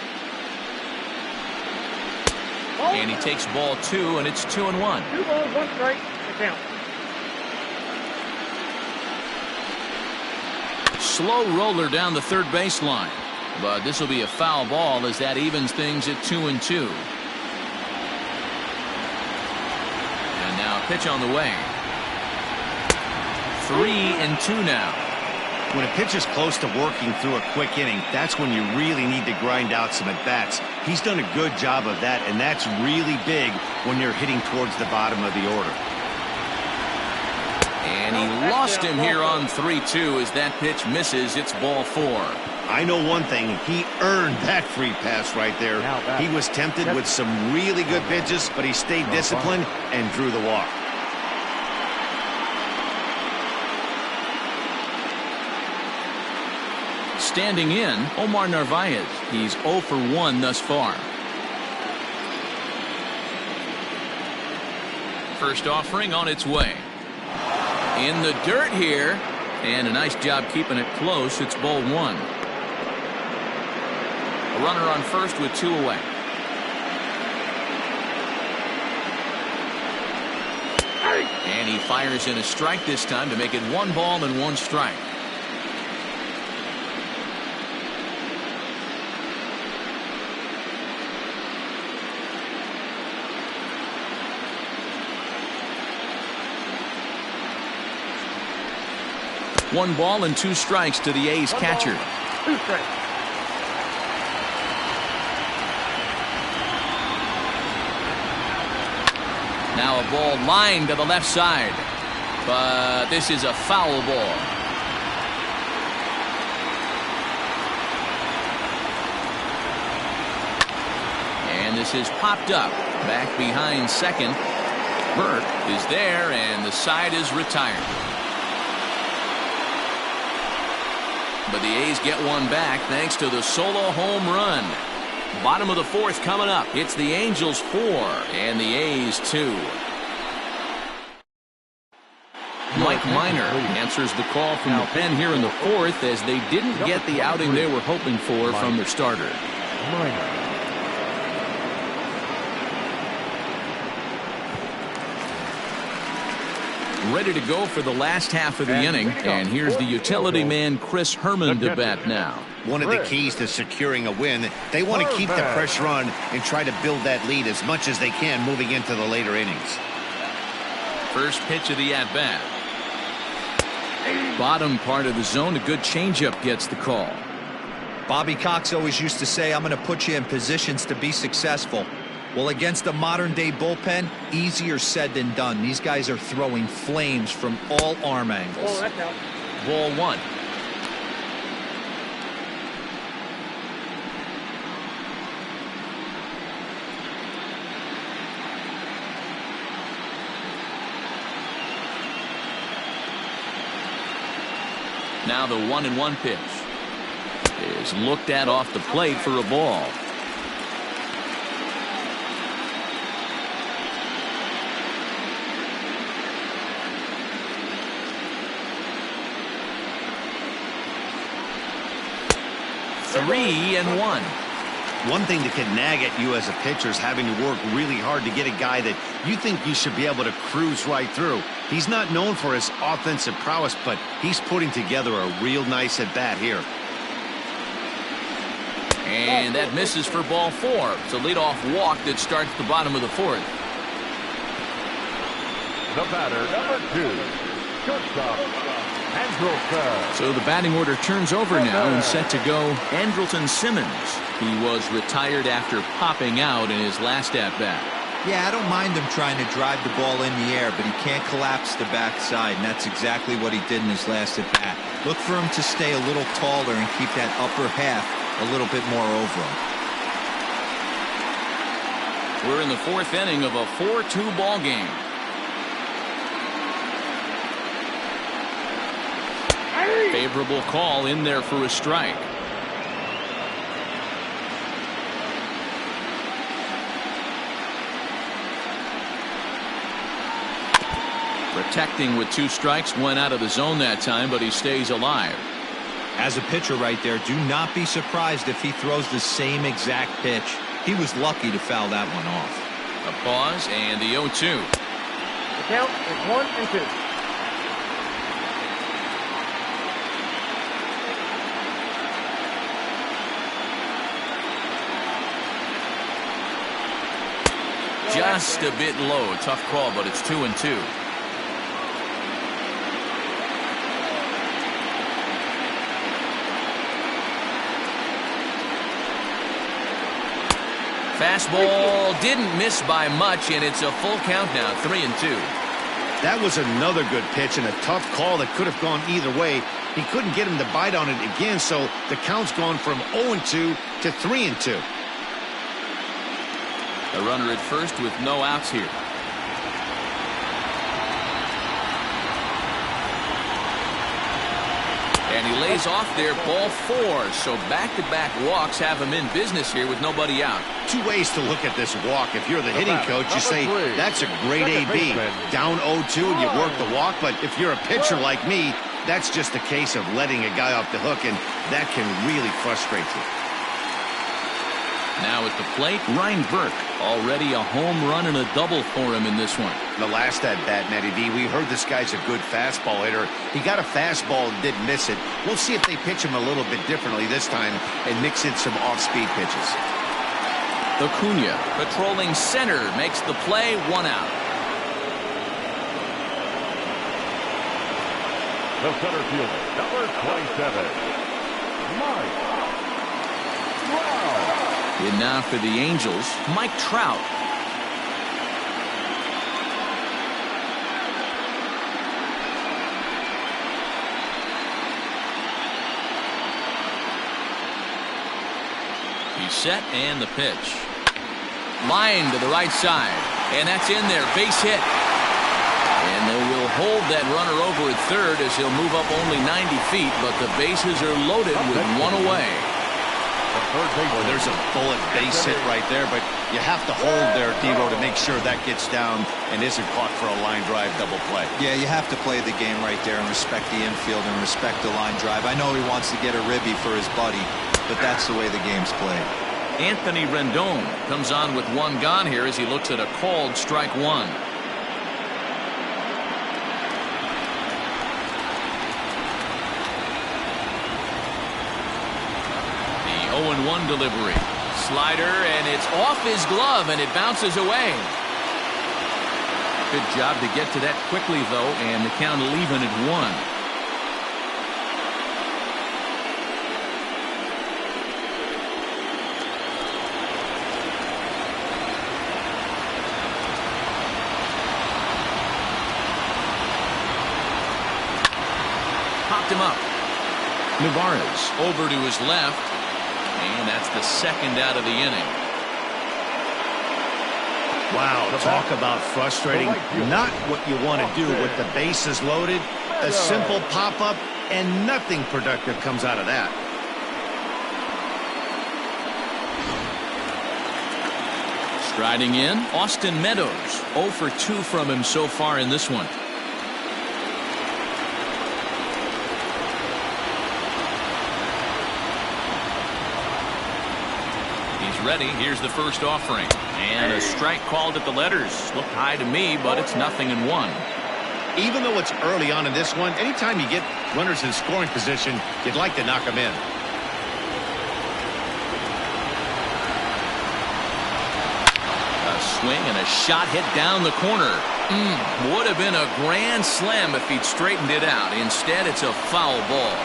And he takes ball 2, and it's 2-1. 2 balls, 1 strike, the count. Slow roller down the third baseline, but this will be a foul ball as that evens things at 2-2. And now a pitch on the way. 3-2 now. When a pitcher's close to working through a quick inning, that's when you really need to grind out some at-bats. He's done a good job of that, and that's really big when you're hitting towards the bottom of the order. And he lost him here on 3-2 as that pitch misses. It's ball 4. I know one thing. He earned that free pass right there. He was tempted with some really good pitches, but he stayed disciplined and drew the walk. Standing in, Omar Narvaez. He's 0 for 1 thus far. First offering on its way. In the dirt here, and a nice job keeping it close. It's ball 1. A runner on first with 2 away. And he fires in a strike this time to make it 1 ball and 1 strike. One ball and 2 strikes to the A's catcher. 2 strikes. Now a ball lined to the left side, but this is a foul ball. And this is popped up back behind second. Burke is there, and the side is retired. But the A's get one back thanks to the solo home run. Bottom of the fourth coming up. It's the Angels 4 and the A's 2. Mike Minor answers the call from the pen here in the fourth as they didn't get the outing they were hoping for from their starter. Ready to go for the last half of the inning, and here's the utility man Chris Herman to bat now. One of the keys to securing a win, they want to keep the pressure on and try to build that lead as much as they can moving into the later innings. First pitch of the at-bat. Bottom part of the zone, a good changeup gets the call. Bobby Cox always used to say, I'm going to put you in positions to be successful. Well, against a modern-day bullpen, easier said than done. These guys are throwing flames from all arm angles. Oh, that's out. Ball one. Now the 1-1 pitch is looked at off the plate for a ball. Three and one. One thing that can nag at you as a pitcher is having to work really hard to get a guy that you think you should be able to cruise right through. He's not known for his offensive prowess, but he's putting together a real nice at-bat here. And that misses for ball four. It's a leadoff walk that starts the bottom of the fourth. The batter, number 2, shortstop, Andrelton. So the batting order turns over now and set to go Andrelton Simmons. He was retired after popping out in his last at-bat. Yeah, I don't mind him trying to drive the ball in the air, but he can't collapse the backside, and that's exactly what he did in his last at-bat. Look for him to stay a little taller and keep that upper half a little bit more over him. We're in the fourth inning of a 4-2 ball game. Favorable call in there for a strike. Protecting with 2 strikes, went out of the zone that time, but he stays alive. As a pitcher right there, do not be surprised if he throws the same exact pitch. He was lucky to foul that one off. A pause and the 0-2. The count is 1-2. Just a bit low. Tough call, but it's 2-2. Fastball didn't miss by much, and it's a full count now, 3-2. That was another good pitch and a tough call that could have gone either way. He couldn't get him to bite on it again, so the count's gone from 0-2 to 3-2. A runner at first with no outs here. And he lays off there, ball 4. So back-to-back walks have him in business here with nobody out. 2 ways to look at this walk. If you're the hitting coach, you say, that's a great AB. Down 0-2 and you work the walk. But if you're a pitcher like me, that's just a case of letting a guy off the hook, and that can really frustrate you. Now at the plate, Ryan Burke. Already a home run and a double for him in this one. The last at-bat, Matty D, we heard this guy's a good fastball hitter. He got a fastball and didn't miss it. We'll see if they pitch him a little bit differently this time and mix in some off-speed pitches. Acuna, patrolling center, makes the play, 1 out. The center fielder, number 27, Mike Trout. In now for the Angels, Mike Trout. He's set and the pitch. Line to the right side. And that's in there. Base hit. will hold that runner over at third as he'll move up only 90 feet, but the bases are loaded with one away. Well, there's a bullet base hit right there, but you have to hold there, Devo, to make sure that gets down and isn't caught for a line drive double play. Yeah, you have to play the game right there and respect the infield and respect the line drive. I know he wants to get a ribby for his buddy, but that's the way the game's played. Anthony Rendon comes on with one gone here as he looks at a called strike one. The 0-1 delivery. Slider, and it's off his glove, and it bounces away. Good job to get to that quickly, though, and the count even at 1. Him up. Navarez over to his left, and that's the second out of the inning. Wow, talk about frustrating. Not what you want to do with the bases loaded. A simple pop-up, and nothing productive comes out of that. Striding in, Austin Meadows. 0 for 2 from him so far in this one. Ready. Here's the first offering, and a strike called at the letters. Looked high to me, but it's 0-1. Even though it's early on in this one, anytime you get runners in scoring position, you'd like to knock them in. A swing and a shot hit down the corner. Would have been a grand slam if he'd straightened it out. Instead, it's a foul ball.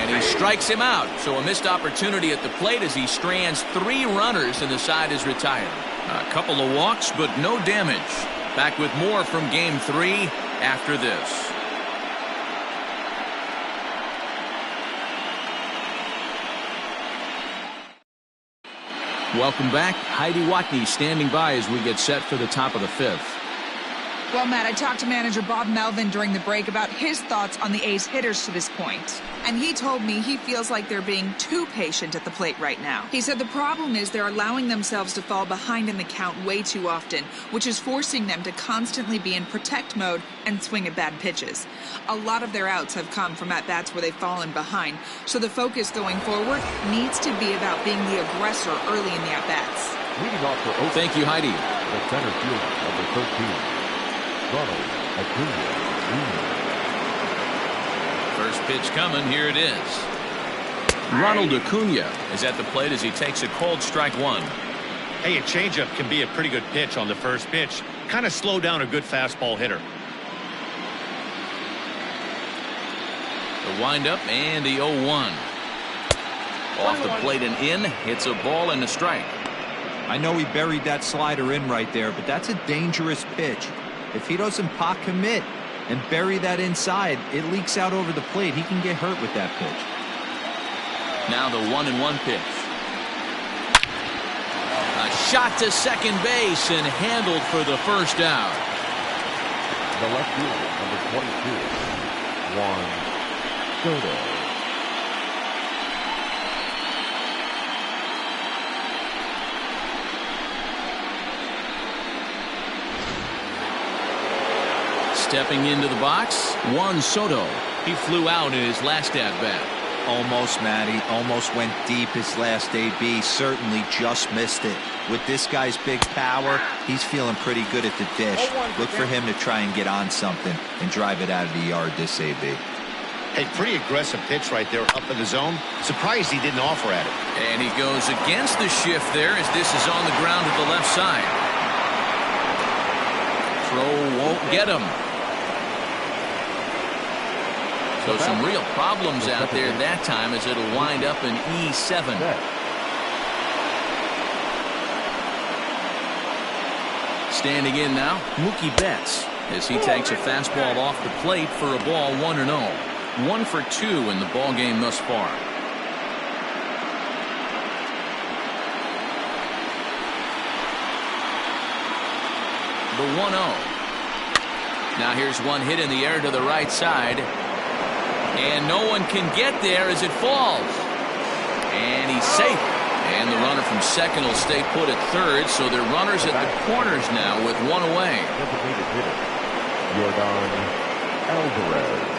He strikes him out, so a missed opportunity at the plate as he strands 3 runners and the side is retired. A couple of walks, but no damage. Back with more from Game 3 after this. Welcome back. Heidi Watney standing by as we get set for the top of the 5th. Well, Matt, I talked to manager Bob Melvin during the break about his thoughts on the A's hitters to this point. And he told me he feels like they're being too patient at the plate right now. He said the problem is they're allowing themselves to fall behind in the count way too often, which is forcing them to constantly be in protect mode and swing at bad pitches. A lot of their outs have come from at-bats where they've fallen behind, so the focus going forward needs to be about being the aggressor early in the at-bats. Thank you, Heidi. The center fielder, number 13. First pitch coming. Here it is. Ronald Acuna is at the plate as he takes a called strike one. Hey, a changeup can be a pretty good pitch on the first pitch. Kind of slow down a good fastball hitter. The windup and the 0-1. Off the plate and in. It's a ball and a strike. I know he buried that slider in right there, but that's a dangerous pitch. If he doesn't pot commit and bury that inside, it leaks out over the plate. He can get hurt with that pitch. Now the 1-1 pitch. A shot to second base and handled for the first out. The left fielder, number 22, Juan Soto. Stepping into the box, Juan Soto. He flew out in his last at-bat. Almost, Matty. Almost went deep his last AB. Certainly just missed it. With this guy's big power, he's feeling pretty good at the dish. Look for him to try and get on something and drive it out of the yard this AB. Hey, pretty aggressive pitch right there up in the zone. Surprised he didn't offer at it. And he goes against the shift there as this is on the ground to the left side. Throw won't get him. So some real problems out there that time as it'll wind up in E7. Standing in now, Mookie Betts as he takes a fastball off the plate for a ball 1-0. 1 for 2 in the ball game thus far. 1-0. Now here's one hit in the air to the right side. And no one can get there as it falls. And he's safe. And the runner from second will stay put at third, so they're runners at the corners now with one away. Designated hitter, ALDS.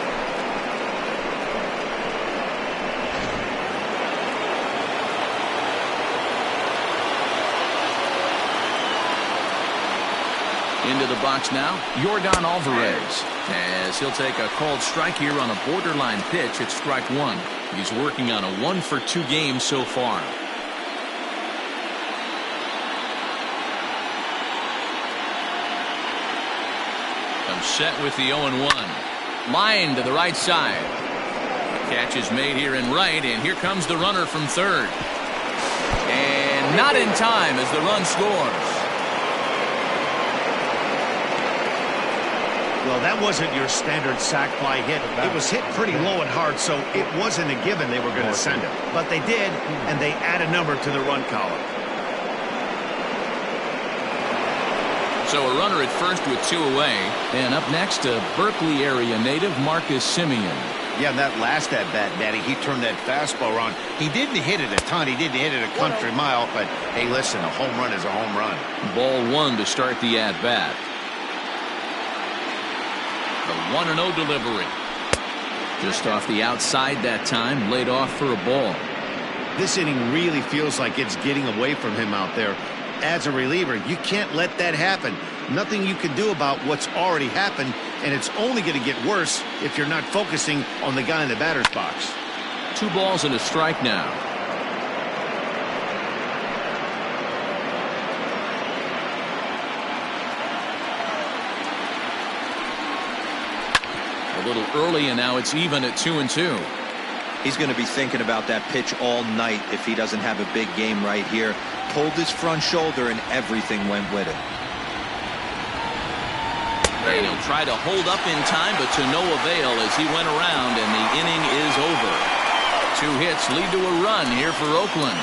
Into the box now, Yordan Alvarez, as he'll take a called strike here on a borderline pitch at strike one. He's working on a 1-for-2 game so far. Comes set with the 0-1. Line to the right side. Catch is made here in right, and here comes the runner from third. And not in time as the run scores. Well, that wasn't your standard sac fly hit. It was hit pretty low and hard, so it wasn't a given they were going to send it. But they did, and they add a number to the run column. So a runner at first with two away. And up next, a Berkeley area native, Marcus Simeon. Yeah, that last at-bat, Daddy, he turned that fastball around. He didn't hit it a ton. He didn't hit it a country mile. But, hey, listen, a home run is a home run. Ball one to start the at-bat. The 1-0 delivery. Just off the outside that time, laid off for a ball. This inning really feels like it's getting away from him out there. As a reliever, you can't let that happen. Nothing you can do about what's already happened, and it's only going to get worse if you're not focusing on the guy in the batter's box. 2 balls and a strike now. A little early, and now it's even at 2-2. He's going to be thinking about that pitch all night if he doesn't have a big game right here. Pulled his front shoulder, and everything went with it. And he'll try to hold up in time, but to no avail as he went around, and the inning is over. 2 hits lead to a run here for Oakland.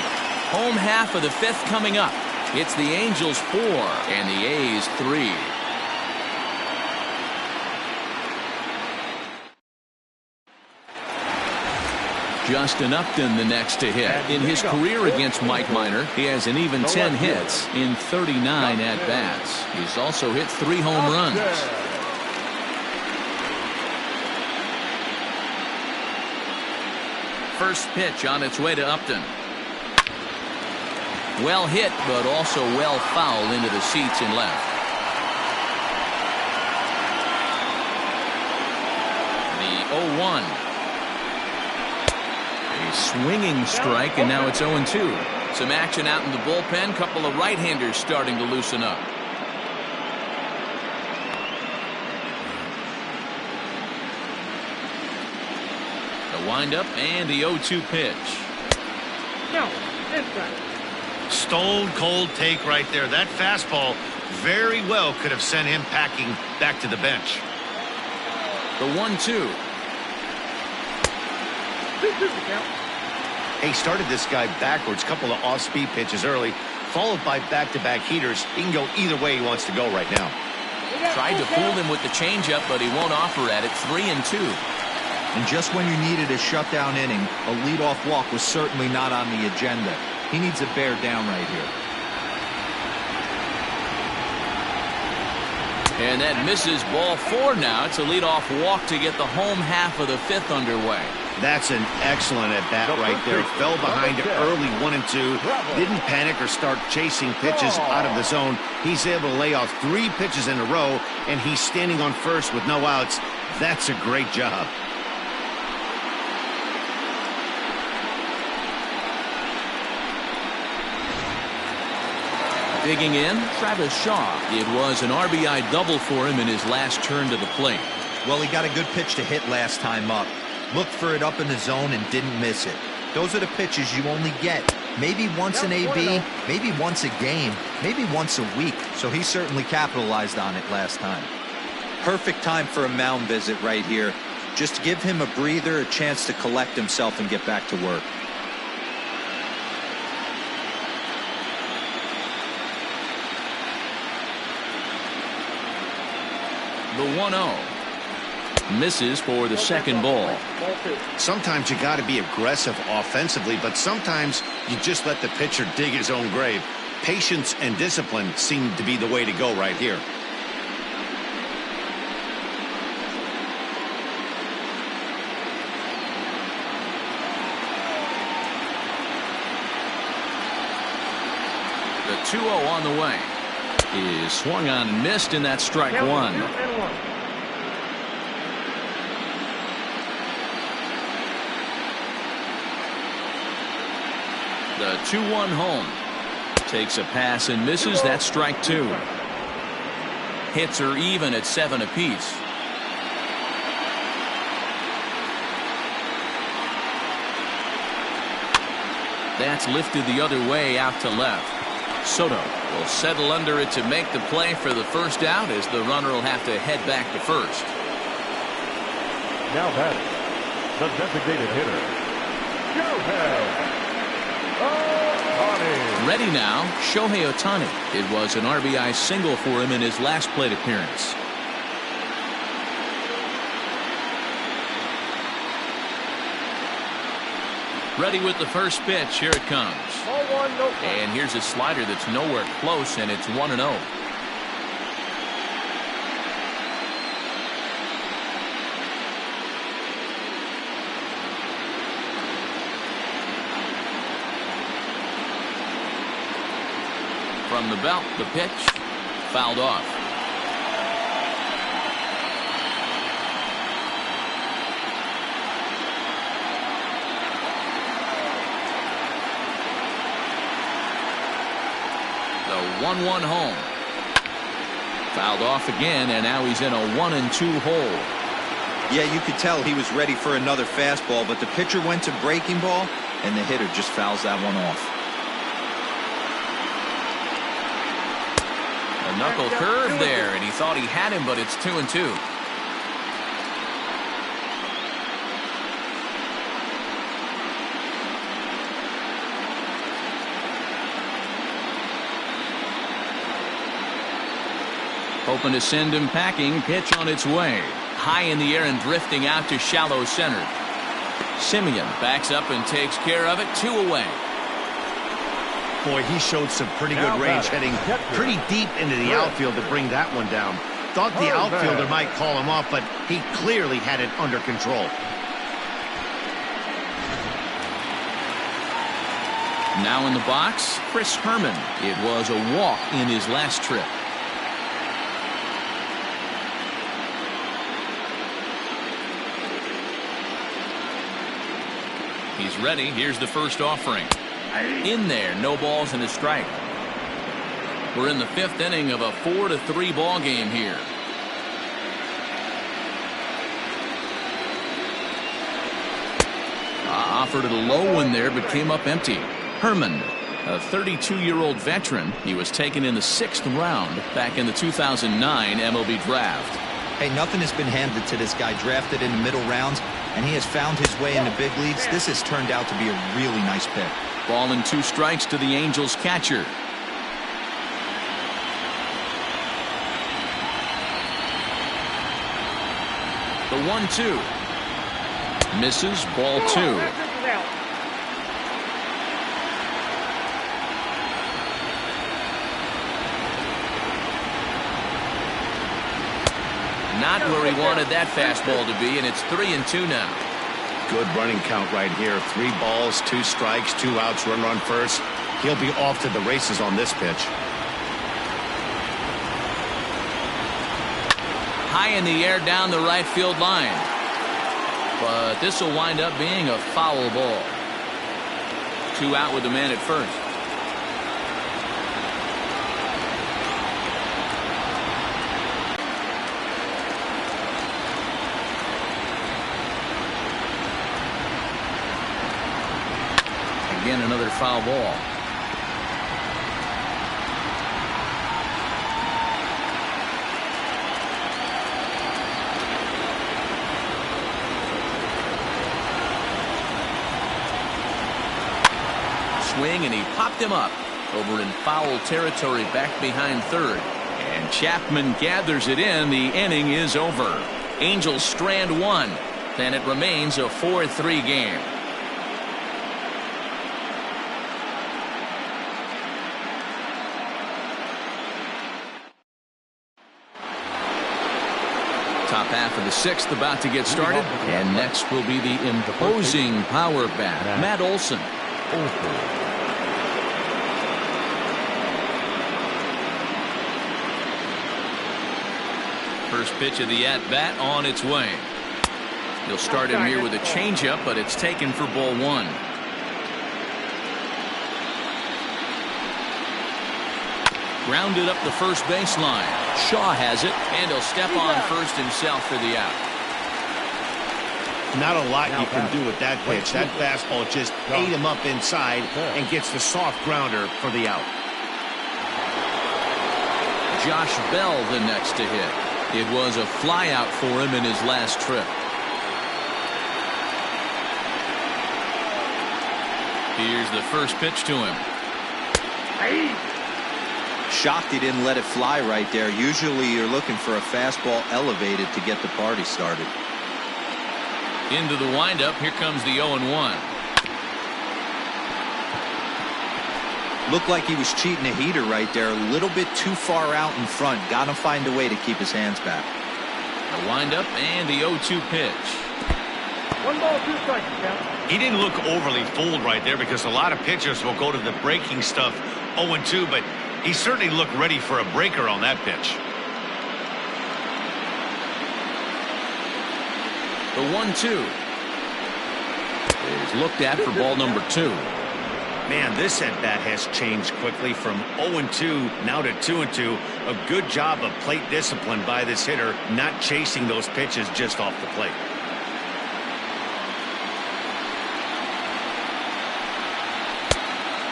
Home half of the 5th coming up. It's the Angels 4 and the A's 3. Justin Upton the next to hit. In his career against Mike Minor, he has an even 10 hits in 39 at-bats. He's also hit 3 home runs. First pitch on its way to Upton. Well hit, but also well fouled into the seats in left. The 0-1. A swinging strike, and now it's 0-2. Some action out in the bullpen. Couple of right-handers starting to loosen up. The windup and the 0-2 pitch. No, this guy. Stone cold take right there. That fastball very well could have sent him packing back to the bench. The 1-2. He started this guy backwards, couple of off-speed pitches early, followed by back-to-back heaters. He can go either way he wants to go right now. Tried to fool him with the changeup, but he won't offer at it. 3-2. And just when you needed a shutdown inning, a leadoff walk was certainly not on the agenda. He needs to bear down right here. And that misses ball 4 now. It's a leadoff walk to get the home half of the 5th underway. That's an excellent at-bat right there. Fell behind early 1-2. Didn't panic or start chasing pitches out of the zone. He's able to lay off 3 pitches in a row, and he's standing on first with no outs. That's a great job. Digging in, Travis Shaw. It was an RBI double for him in his last turn to the plate. Well, he got a good pitch to hit last time up. Looked for it up in the zone and didn't miss it. Those are the pitches you only get maybe once in AB, maybe once a game, maybe once a week. So he certainly capitalized on it last time. Perfect time for a mound visit right here. Just give him a breather, a chance to collect himself and get back to work. the 1-0. Misses for the second ball. Sometimes you got to be aggressive offensively, but sometimes you just let the pitcher dig his own grave. Patience and discipline seem to be the way to go right here. The 2-0 on the way. Is swung on and missed, and that's strike one. The 2-1 home. Takes a pass and misses. That's strike two. Hits are even at 7 apiece. That's lifted the other way out to left. Soto will settle under it to make the play for the first out, as the runner will have to head back to first. Now batting, the designated hitter, Shohei Ohtani. Ready now, Shohei Ohtani. It was an RBI single for him in his last plate appearance. Ready with the first pitch. Here it comes. And here's a slider that's nowhere close, and it's 1-0. From the belt, the pitch fouled off. The 1-1 home. Fouled off again, and now he's in a 1-2 hole. Yeah, you could tell he was ready for another fastball, but the pitcher went to breaking ball, and the hitter just fouls that one off. A knuckle curve there, and he thought he had him, but it's 2-2. Hoping to send him packing. Pitch on its way. High in the air and drifting out to shallow center. Simeon backs up and takes care of it. 2 away. Boy, he showed some pretty good range, heading pretty deep into the outfield to bring that one down. Thought the outfielder might call him off, but he clearly had it under control. Now in the box, Chris Herman. It was a walk in his last trip. He's ready. Here's the first offering. In there, no balls and a strike. We're in the 5th inning of a 4-3 ball game here. Offered it a low one there, but came up empty. Herman, a 32-year-old veteran. He was taken in the 6th round back in the 2009 MLB draft. Hey, nothing has been handed to this guy. Drafted in the middle rounds, and he has found his way in the big leagues. This has turned out to be a really nice pick. Ball and 2 strikes to the Angels catcher. The 1-2. Misses. Ball 2. Not where he wanted that fastball to be, and it's 3-2 now. Good running count right here. 3 balls, 2 strikes, 2 outs, runner on first. He'll be off to the races on this pitch. High in the air down the right field line. But this will wind up being a foul ball. 2 out with the man at first. Again, another foul ball. Swing, and he popped him up over in foul territory back behind third. And And Chapman gathers it in. The inning is over. Angels strand one. And it remains a 4-3 game. Top half of the sixth about to get started. And next will be the imposing power bat, Matt Olson. First pitch of the at-bat on its way. He'll start him here with a changeup, but it's taken for ball one. Grounded up the first baseline. Shaw has it, and he'll step on first himself for the out. Not a lot you can do with that pitch. That fastball just ate him up inside and gets the soft grounder for the out. Josh Bell the next to hit. It was a fly out for him in his last trip. Here's the first pitch to him. Shocked he didn't let it fly right there. Usually you're looking for a fastball elevated to get the party started. Into the windup. Here comes the 0-1. Looked like he was cheating a heater right there. A little bit too far out in front. Got to find a way to keep his hands back. The windup and the 0-2 pitch. 1 ball, 2 strikes, count. He didn't look overly fooled right there because a lot of pitchers will go to the breaking stuff 0-2, but he certainly looked ready for a breaker on that pitch. The 1-2 is looked at for ball number 2. Man, this at-bat has changed quickly from 0-2 now to 2-2. A good job of plate discipline by this hitter, not chasing those pitches just off the plate.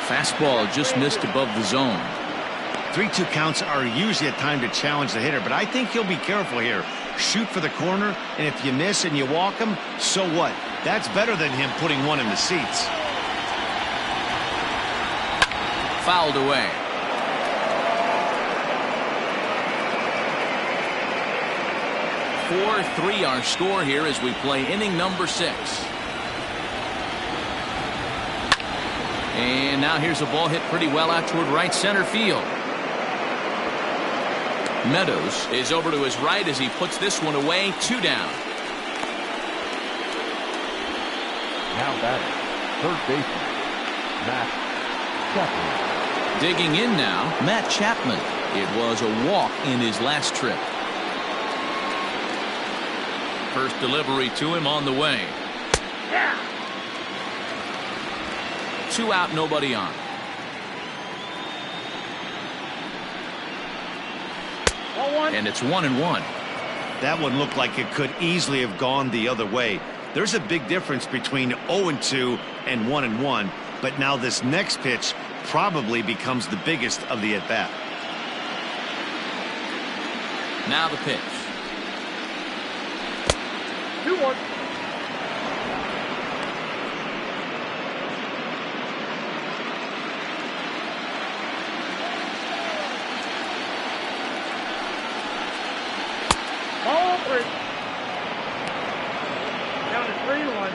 Fastball just missed above the zone. 3-2 counts are usually a time to challenge the hitter, but I think he'll be careful here. Shoot for the corner, and if you miss and you walk him, so what? That's better than him putting one in the seats. Fouled away. (4-3) our score here as we play inning number 6. And now here's a ball hit pretty well out toward right center field. Meadows is over to his right as he puts this one away. 2 down. Now batting, third baseman, Matt Chapman. Digging in now, Matt Chapman. It was a walk in his last trip. First delivery to him on the way. 2 out, nobody on. And it's 1-1. That one looked like it could easily have gone the other way. There's a big difference between 0-2 and 1-1, but now this next pitch probably becomes the biggest of the at-bat. Now the pitch. 2-1. Ball 3. Down to 3-1.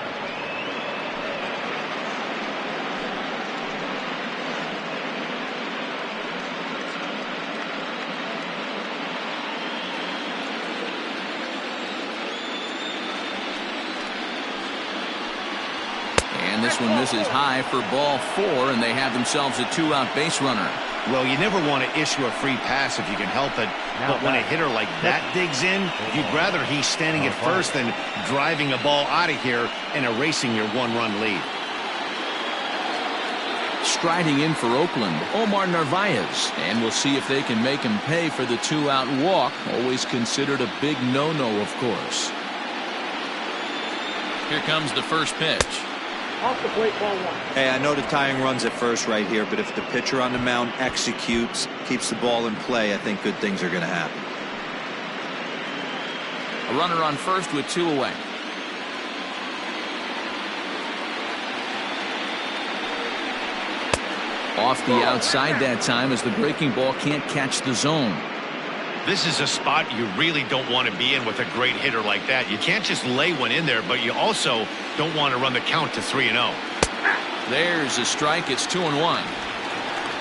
And this one misses high for ball 4, and they have themselves a 2-out base runner. Well, you never want to issue a free pass if you can help it, but when a hitter like that digs in, you'd rather he's standing at first than driving a ball out of here and erasing your 1-run lead. Striding in for Oakland, Omar Narvaez, and we'll see if they can make him pay for the 2-out walk. Always considered a big no-no, of course. Here comes the first pitch. Off the plate, ball 1. Hey, I know the tying runs at first right here, but if the pitcher on the mound executes, keeps the ball in play, I think good things are going to happen. A runner on first with 2 away. Off the outside that time as the breaking ball can't catch the zone. This is a spot you really don't want to be in with a great hitter like that. You can't just lay one in there, but you also don't want to run the count to 3-0. There's a strike. It's 2-1.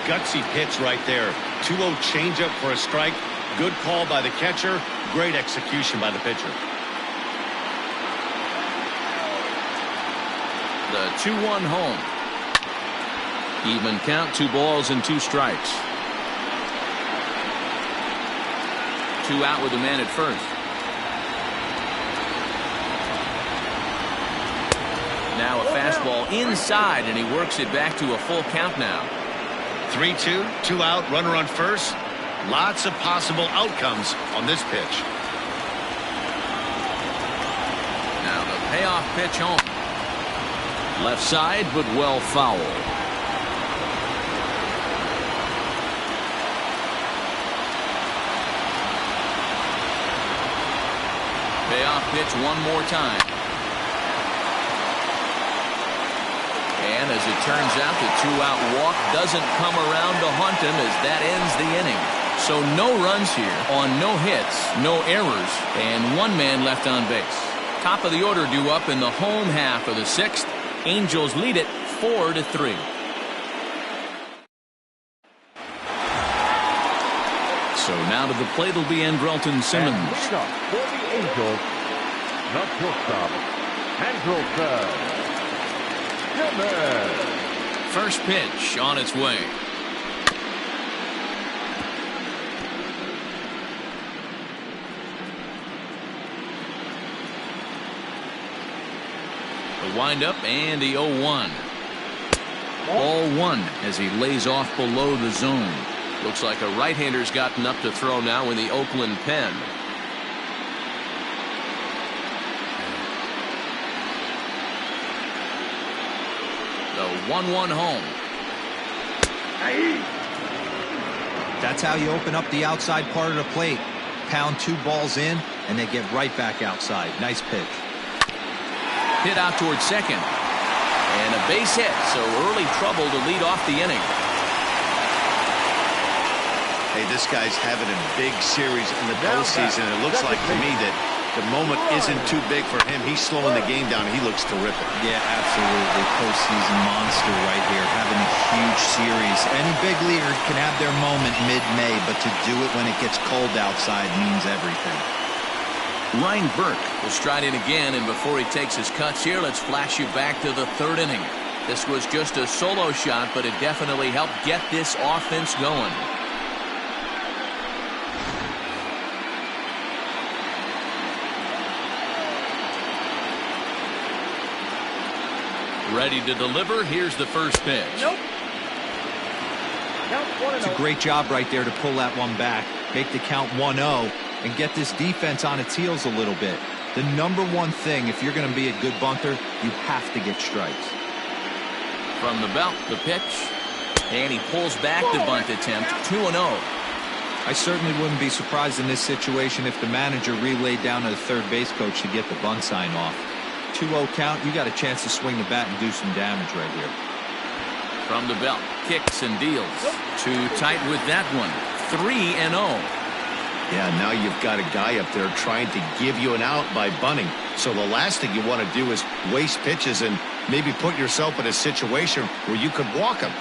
Gutsy pitch right there. 2-0 changeup for a strike. Good call by the catcher. Great execution by the pitcher. The 2-1 home. Even count, 2 balls and 2 strikes. 2 out with a man at first. Now a fastball inside, and he works it back to a full count now. 3-2, 2 out, runner on first. Lots of possible outcomes on this pitch. Now the payoff pitch home. Left side, but well foul. Payoff pitch one more time. And as it turns out, the 2-out walk doesn't come around to haunt him as that ends the inning. So no runs here on no hits, no errors, and 1 man left on base. Top of the order due up in the home half of the 6th. Angels lead it 4-3. So now to the plate will be Andrelton Simmons. And leading up for the Angels, the shortstop, Andrelton Simmons. First pitch on its way. The windup and the 0-1. Ball 1 as he lays off below the zone. Looks like a right-hander's gotten up to throw now in the Oakland pen. The 1-1 home. That's how you open up the outside part of the plate. Pound 2 balls in, and they get right back outside. Nice pitch. Hit out towards second. And a base hit, so early trouble to lead off the inning. Hey, this guy's having a big series in the postseason. It looks like to me that the moment isn't too big for him. He's slowing the game down. He looks terrific. Yeah, absolutely. Postseason monster right here. Having a huge series. Any big leaguer can have their moment mid-May, but to do it when it gets cold outside means everything. Ryan Burke will stride in again, and before he takes his cuts here, let's flash you back to the 3rd inning. This was just a solo shot, but it definitely helped get this offense going. Ready to deliver. Here's the first pitch. Nope. It's a great job right there to pull that one back, make the count 1-0, and get this defense on its heels a little bit. The #1 thing, if you're going to be a good bunter, you have to get strikes. From the belt, the pitch, and he pulls back the bunt attempt. 2-0. I certainly wouldn't be surprised in this situation if the manager relayed down to the third base coach to get the bunt sign off. 2-0 count, you got a chance to swing the bat and do some damage right here. From the belt, kicks and deals. Too tight with that one. 3-0. Yeah, now you've got a guy up there trying to give you an out by bunting. So the last thing you want to do is waste pitches and maybe put yourself in a situation where you could walk him.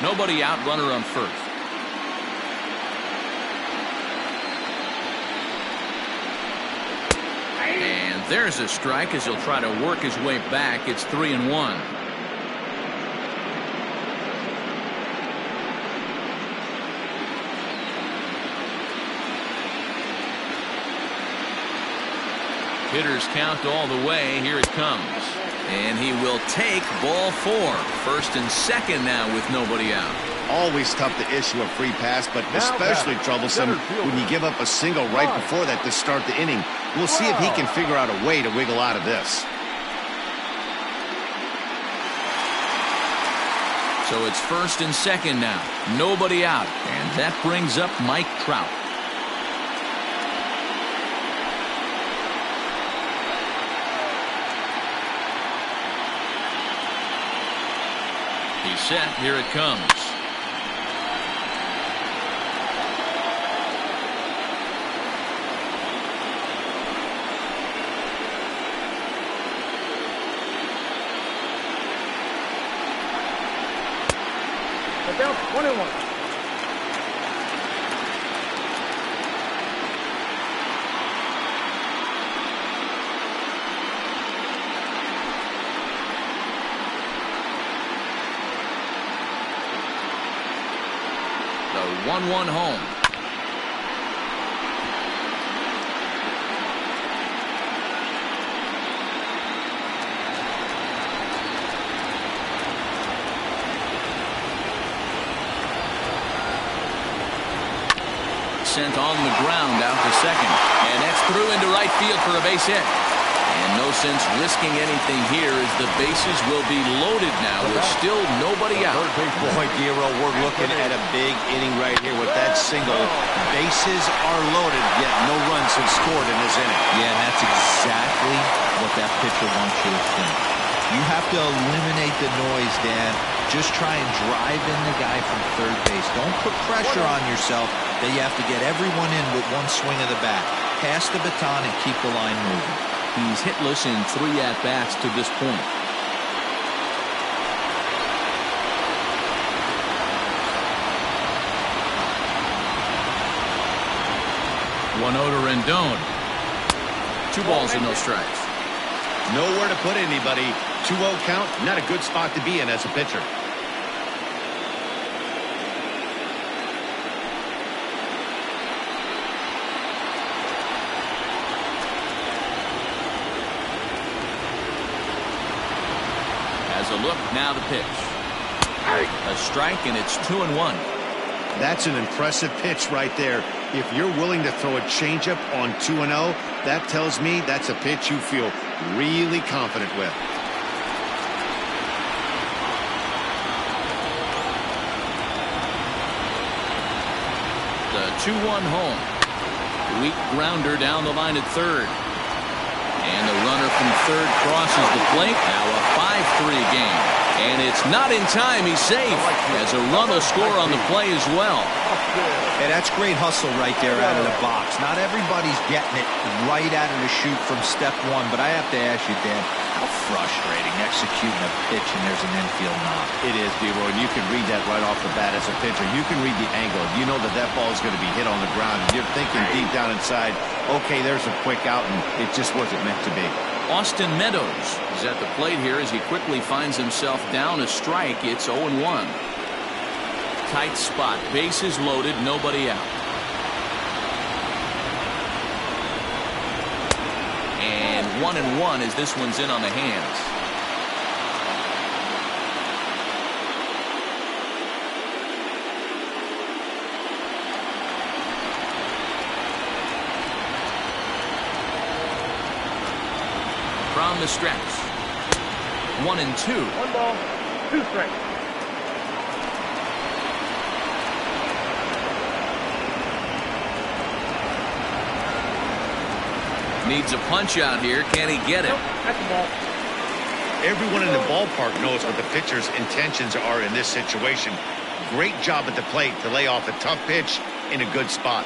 Nobody out, runner on first. And there's a strike as he'll try to work his way back. It's 3-1. Hitters count all the way. Here it comes. And he will take ball 4. First and second now with nobody out. Always tough to issue a free pass, but especially troublesome when you give up a single right before that to start the inning. We'll see if he can figure out a way to wiggle out of this. So it's first and second now. Nobody out. And that brings up Mike Trout. He's set. Here it comes. count 21. The 1-1 home. Sent on the ground out to second, and that's through into right field for a base hit. And no sense risking anything here as the bases will be loaded now with still nobody out. Boy, Giro, we're looking at a big inning right here with that single. Bases are loaded, yet no runs have scored in this inning. Yeah, and that's exactly what that pitcher wants you to think. You have to eliminate the noise, Dan. Just try and drive in the guy from third base. Don't put pressure on yourself that you have to get everyone in with one swing of the bat. Pass the baton and keep the line moving. He's hitless in 3 at-bats to this point. One to Rendon. 2 balls and no strikes. Nowhere to put anybody. 2-0 count, not a good spot to be in as a pitcher. Has a look, now the pitch. A strike, and it's 2-1. That's an impressive pitch right there. If you're willing to throw a changeup on 2-0, that tells me that's a pitch you feel really confident with. The 2-1 home. Weak grounder down the line at third. And the runner from third crosses the plate. Now a 5-3 game. And it's not in time. He's safe as a run will score on the play as well. Hey, that's great hustle right there out of the box. Not everybody's getting it right out of the chute from step one, but I have to ask you, Dan, how frustrating executing a pitch and there's an infield knock. It is, D-Roy, and you can read that right off the bat as a pitcher. You can read the angle. You know that that ball is going to be hit on the ground. And you're thinking deep down inside, okay, there's a quick out, and it just wasn't meant to be. Austin Meadows is at the plate here as he quickly finds himself down a strike. It's 0-1. Tight spot, bases loaded, nobody out. And 1-1 as this one's in on the hands. From the stretch. 1-2. 1 ball, 2 strikes. Needs a punch out here. Can he get it? Nope, that's the ball. Everyone in the ballpark knows what the pitcher's intentions are in this situation. Great job at the plate to lay off a tough pitch in a good spot.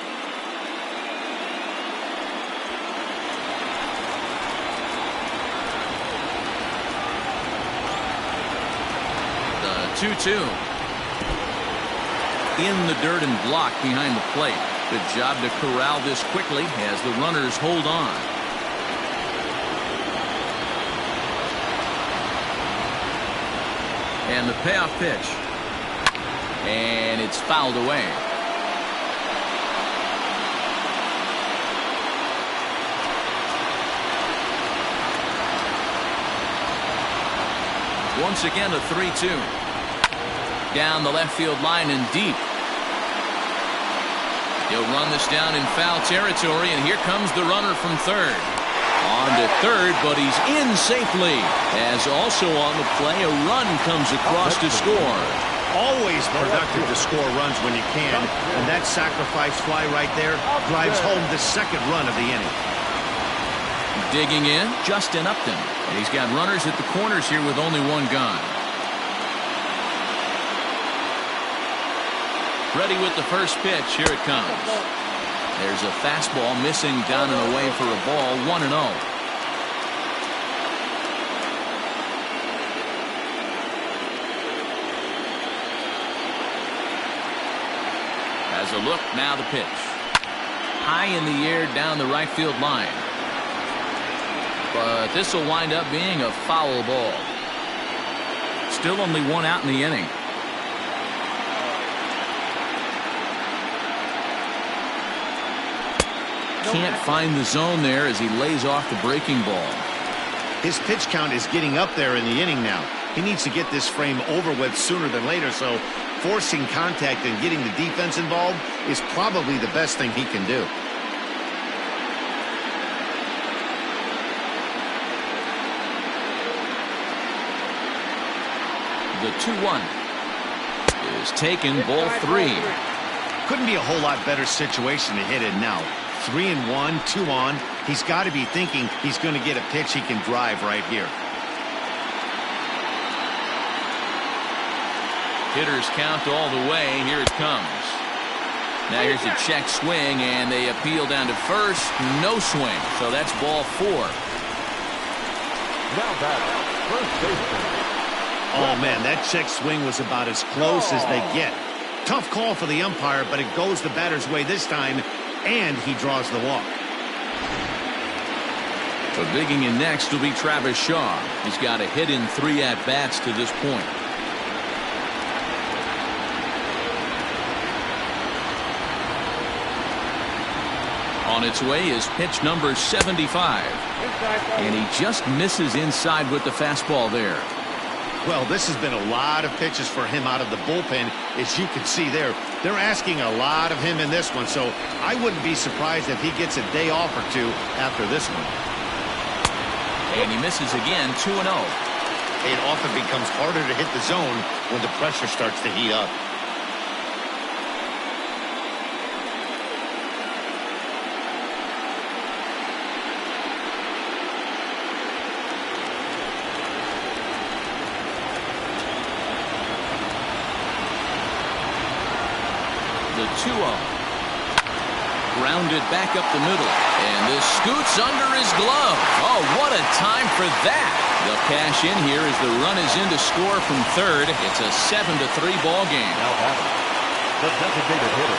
The 2-2. In the dirt and blocked behind the plate. Good job to corral this quickly as the runners hold on. And the payoff pitch. And it's fouled away. Once again a 3-2. Down the left field line and deep. He'll run this down in foul territory, and here comes the runner from third. On to third, but he's in safely. As also on the play, a run comes across to score. Always productive to score runs when you can, and that sacrifice fly right there drives home the second run of the inning. Digging in, Justin Upton. And he's got runners at the corners here with only one gone. Ready with the first pitch. Here it comes. There's a fastball missing down and away for a ball. 1-0. Has a look. Now the pitch. High in the air down the right field line. But this will wind up being a foul ball. Still only one out in the inning. Can't find the zone there as he lays off the breaking ball. His pitch count is getting up there in the inning now. He needs to get this frame over with sooner than later, so forcing contact and getting the defense involved is probably the best thing he can do. The 2-1 is taken, ball 3. Couldn't be a whole lot better situation to hit it now. 3-1, 2 on. He's got to be thinking he's going to get a pitch he can drive right here. Hitters count all the way. Here it comes. Now here's a check swing, and they appeal down to first. No swing, so that's ball 4. Now batter, first baseman. Oh, man, that check swing was about as close as they get. Tough call for the umpire, but it goes the batter's way this time, and he draws the walk. But digging in next will be Travis Shaw. He's got a hit in 3 at-bats to this point. On its way is pitch number 75. And he just misses inside with the fastball there. Well, this has been a lot of pitches for him out of the bullpen. As you can see there, they're asking a lot of him in this one, so I wouldn't be surprised if he gets a day off or two after this one. And he misses again, 2-0. It often becomes harder to hit the zone when the pressure starts to heat up. The 2-0. Grounded back up the middle. And this scoots under his glove. Oh, what a time for that. They'll cash in here as the run is in to score from third. It's a 7-3 ball game. Now batter, the designated hitter.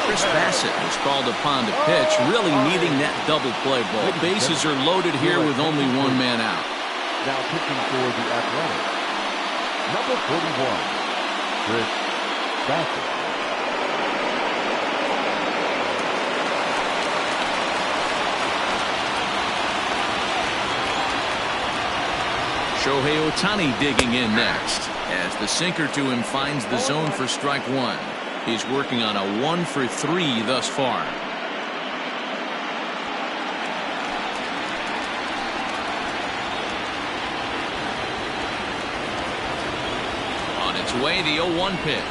Chris Bassett was called upon to pitch, really needing that double play ball. Bases are loaded here with only one man out. Now pitching for the Athletics, number 41, Chris Bassett. Shohei Ohtani digging in next as the sinker to him finds the zone for strike 1. He's working on a 1-for-3 thus far. On its way, the 0-1 pitch.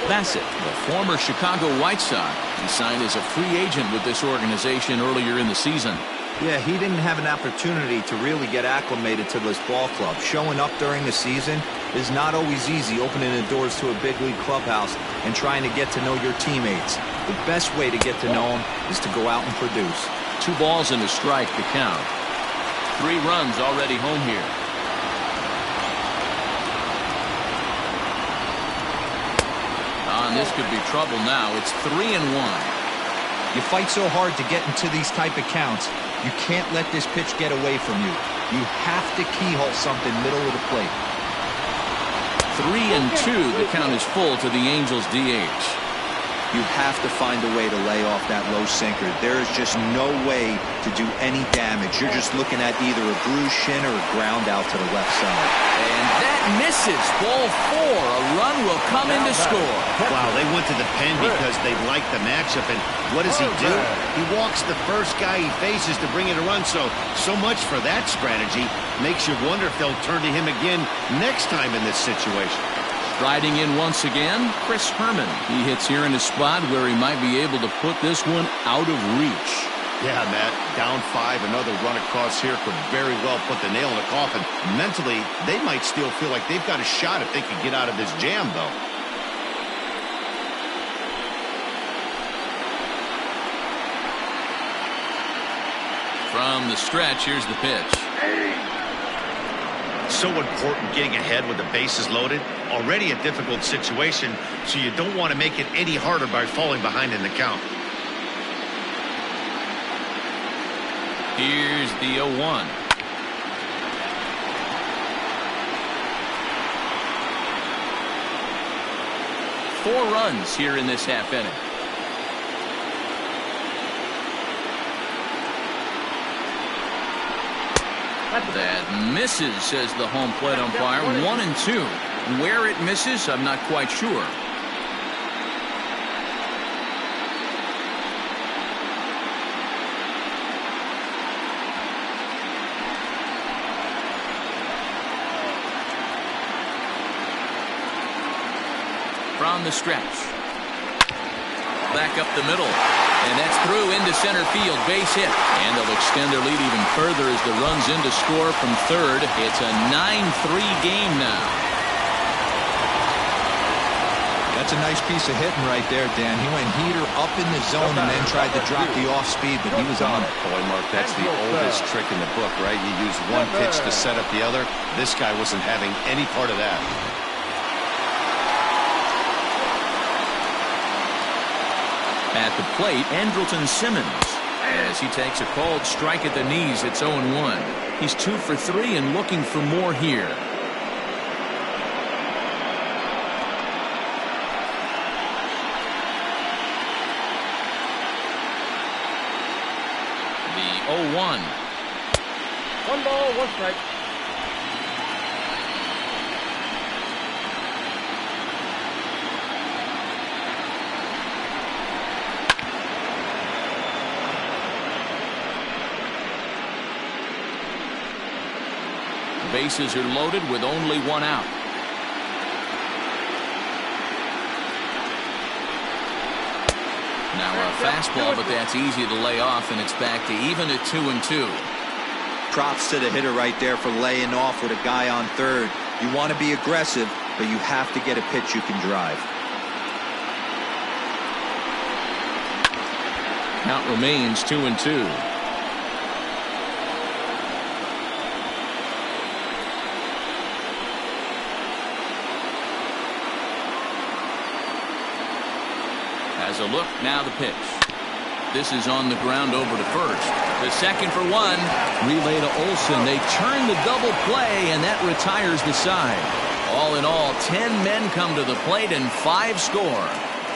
Bassett, the former Chicago White Sox, he signed as a free agent with this organization earlier in the season. Yeah, he didn't have an opportunity to really get acclimated to this ball club. Showing up during the season is not always easy, opening the doors to a big league clubhouse and trying to get to know your teammates. The best way to get to know them is to go out and produce. 2 balls and a strike to count. 3 runs already home here. And this could be trouble now. It's 3-1. You fight so hard to get into these type of counts. You can't let this pitch get away from you. You have to keyhole something middle of the plate. 3-2. The count is full to the Angels DH. You have to find a way to lay off that low sinker. There is just no way to do any damage. You're just looking at either a bruised shin or a ground out to the left side. And that misses. Ball 4. A run will come in to score. Wow, they went to the pen because they like the matchup. And what does he do? He walks the first guy he faces to bring in a run. So much for that strategy. Makes you wonder if they'll turn to him again next time in this situation. Riding in once again, Chris Herman. He hits here in a spot where he might be able to put this one out of reach. Yeah, Matt, down 5, another run across here could very well put the nail in the coffin. Mentally, they might still feel like they've got a shot if they can get out of this jam, though. From the stretch, here's the pitch. So important getting ahead with the bases loaded. already a difficult situation, so you don't want to make it any harder by falling behind in the count. Here's the 0-1. Four runs here in this half inning. That misses, says the home plate umpire. 1-2. Where it misses, I'm not quite sure. From the stretch. Back up the middle. And that's through into center field. Base hit. And they'll extend their lead even further as the run's in to score from third. It's a 9-3 game now. That's a nice piece of hitting right there, Dan. He went heater up in the zone and then tried to drop the off speed, but he was on it. Boy, Mark, that's the oldest trick in the book, right? You use one pitch to set up the other. This guy wasn't having any part of that. At the plate, Andrelton Simmons. As he takes a called strike at the knees, it's 0-1. He's 2 for 3 and looking for more here. The 0-1. 1 ball, 1 strike. Bases are loaded with only 1 out. Now a fastball, but that's easy to lay off, and it's back to even at 2-2. Props to the hitter right there for laying off with a guy on third. You want to be aggressive, but you have to get a pitch you can drive. Count remains 2-2. As a look, now the pitch. This is on the ground over to first. The second for 1. Relay to Olsen. They turn the double play, and that retires the side. All in all, 10 men come to the plate and 5 score.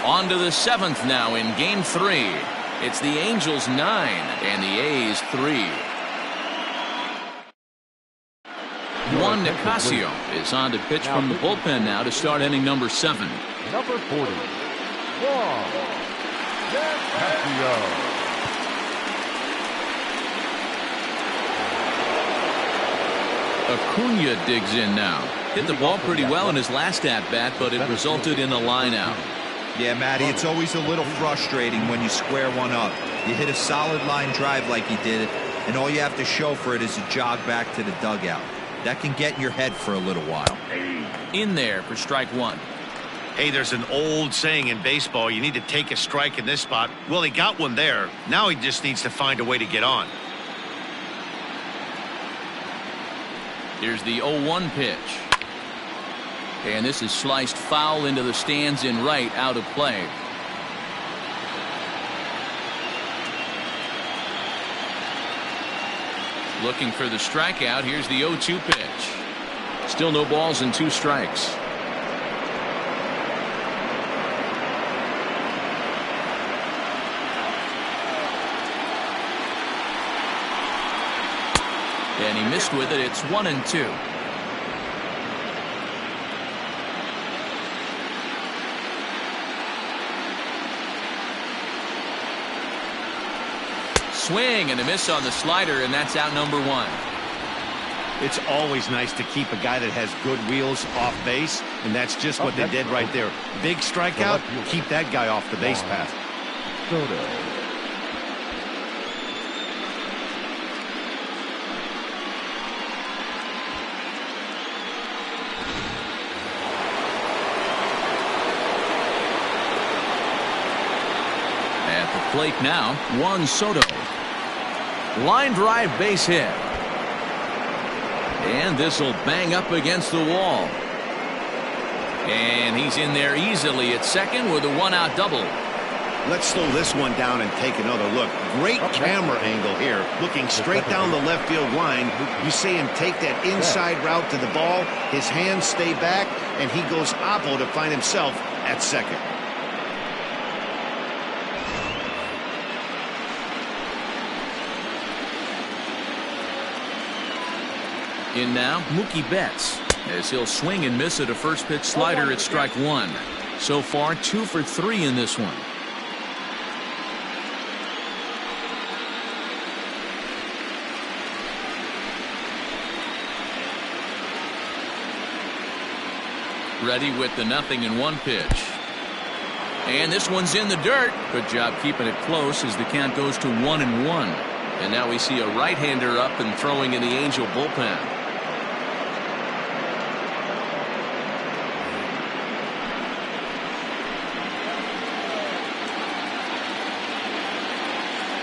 On to the 7th now in Game 3. It's the Angels 9 and the A's 3. Juan Nicasio is on to pitch from the bullpen now to start inning number 7. Number 40. Acuna digs in now. Hit the ball pretty well in his last at-bat, but it resulted in a line out. Yeah, Matty, it's always a little frustrating when you square one up. You hit a solid line drive like he did, and all you have to show for it is a jog back to the dugout. That can get in your head for a little while. In there for strike 1. Hey, there's an old saying in baseball, you need to take a strike in this spot. Well, he got one there. Now he just needs to find a way to get on. Here's the 0-1 pitch. And this is sliced foul into the stands in right, out of play. Looking for the strikeout. Here's the 0-2 pitch. Still no balls and 2 strikes. And he missed with it. It's 1-2. Swing and a miss on the slider, and that's out number 1. It's always nice to keep a guy that has good wheels off base, and that's just what they did right there. Big strikeout, keep that guy off the base path. At the plate now, Juan Soto. Line drive, base hit. And this will bang up against the wall. And he's in there easily at second with a one-out double. Let's slow this one down and take another look. Great camera angle here, looking straight down the left field line. You see him take that inside route to the ball. His hands stay back, and he goes oppo to find himself at second. In now, Mookie Betts, as he'll swing and miss at a first pitch slider at strike one. So far, 2 for 3 in this one. Ready with the 0-1 pitch. And this one's in the dirt. Good job keeping it close as the count goes to 1-1. And now we see a right-hander up and throwing in the Angel bullpen.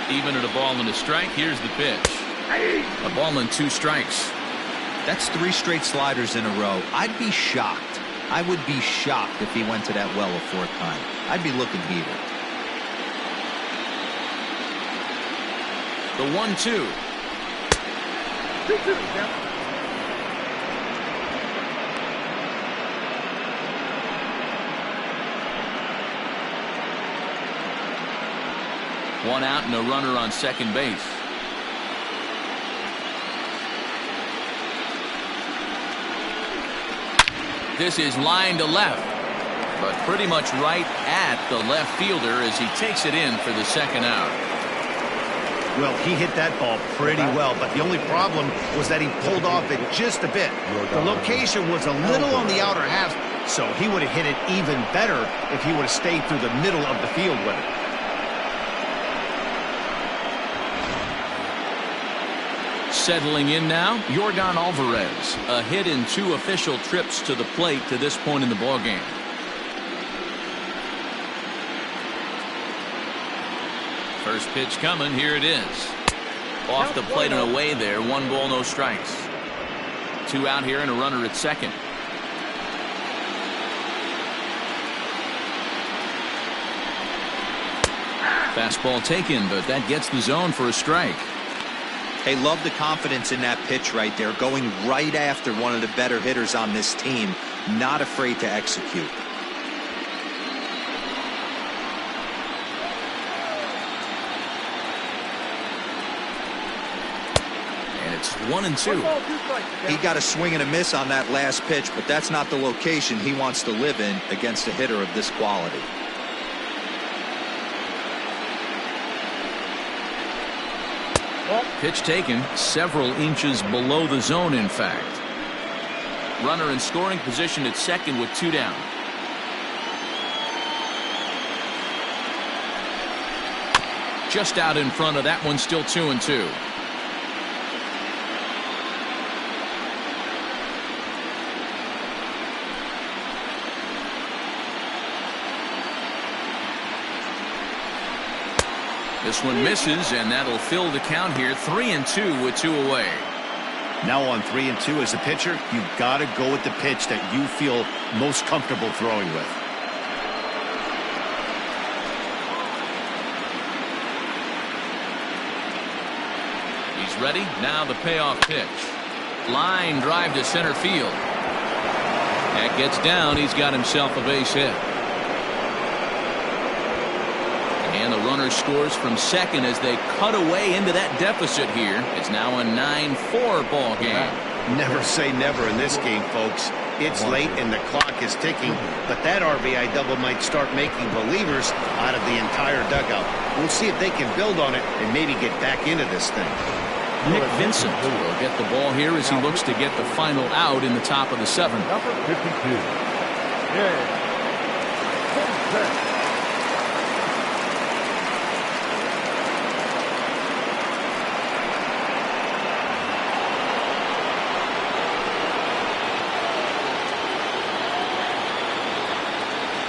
Even at a ball and a strike, here's the pitch. A ball and 2 strikes. That's 3 straight sliders in a row. I'd be shocked. I would be shocked if he went to that well a 4th time. I'd be looking heated. The 1-2. 2-2, One out and a runner on second base. This is line to left, but pretty much right at the left fielder as he takes it in for the second out. Well, he hit that ball pretty well, but the only problem was that he pulled off it just a bit. The location was a little on the outer half, so he would have hit it even better if he would have stayed through the middle of the field with it. Settling in now, Yordan Alvarez. A hit in 2 official trips to the plate to this point in the ballgame. First pitch coming. Here it is. Off the plate and away there. 1 ball, no strikes. 2 out here and a runner at second. Fastball taken, but that gets the zone for a strike. Hey, love the confidence in that pitch right there, going right after one of the better hitters on this team, not afraid to execute. And it's 1-2. He got a swing and a miss on that last pitch, but that's not the location he wants to live in against a hitter of this quality. Pitch taken several inches below the zone, in fact. Runner in scoring position at second with 2 down. Just out in front of that one, still 2-2. This one misses, and that'll fill the count here. 3-2 with 2 away. Now on 3-2 as a pitcher, you've got to go with the pitch that you feel most comfortable throwing with. He's ready. Now the payoff pitch. Line drive to center field. That gets down. He's got himself a base hit. And the runner scores from second as they cut away into that deficit here. It's now a 9-4 ball game. Never say never in this game, folks. It's late and the clock is ticking, but that RBI double might start making believers out of the entire dugout. We'll see if they can build on it and maybe get back into this thing. Nick Vincent will get the ball here as he looks to get the final out in the top of the 7th. Number 52. Yeah.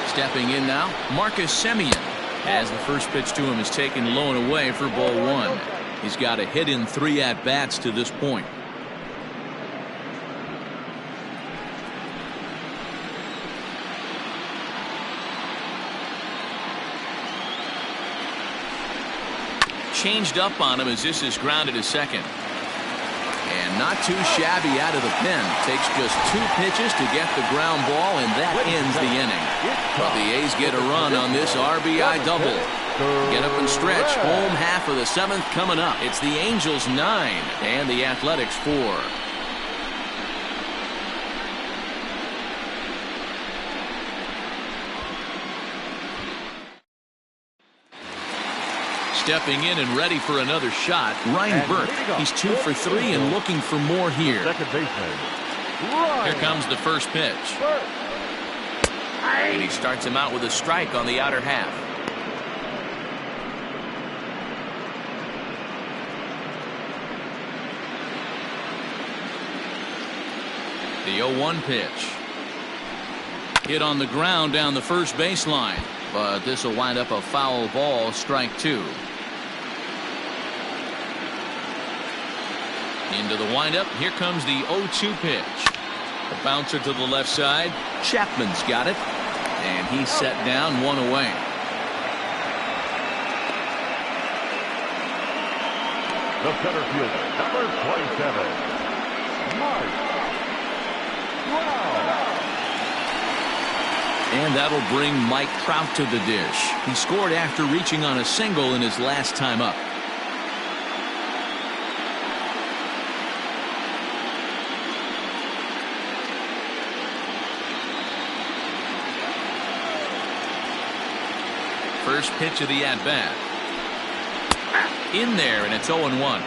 Stepping in now, Marcus Semien, as the first pitch to him is taken low and away for ball 1. He's got a hit in 3 at-bats to this point. changed up on him as this is grounded to second. And not too shabby out of the pen. Takes just 2 pitches to get the ground ball, and that ends the inning. But the A's get a run on this RBI double. Get up and stretch. Home half of the 7th coming up. It's the Angels 9 and the Athletics 4. Stepping in and ready for another shot, Ryan Burke. He's 2 for 3 and looking for more here. Second baseman. Here comes the first pitch. And he starts him out with a strike on the outer half. The 0-1 pitch. Hit on the ground down the first baseline. But this will wind up a foul ball, strike 2. Into the windup. Here comes the 0-2 pitch. The bouncer to the left side. Chapman's got it. And he's set down, 1 away. The center fielder, number 27, Mike Trout. And that'll bring Mike Trout to the dish. He scored after reaching on a single in his last time up. First pitch of the at-bat. In there, and it's 0-1.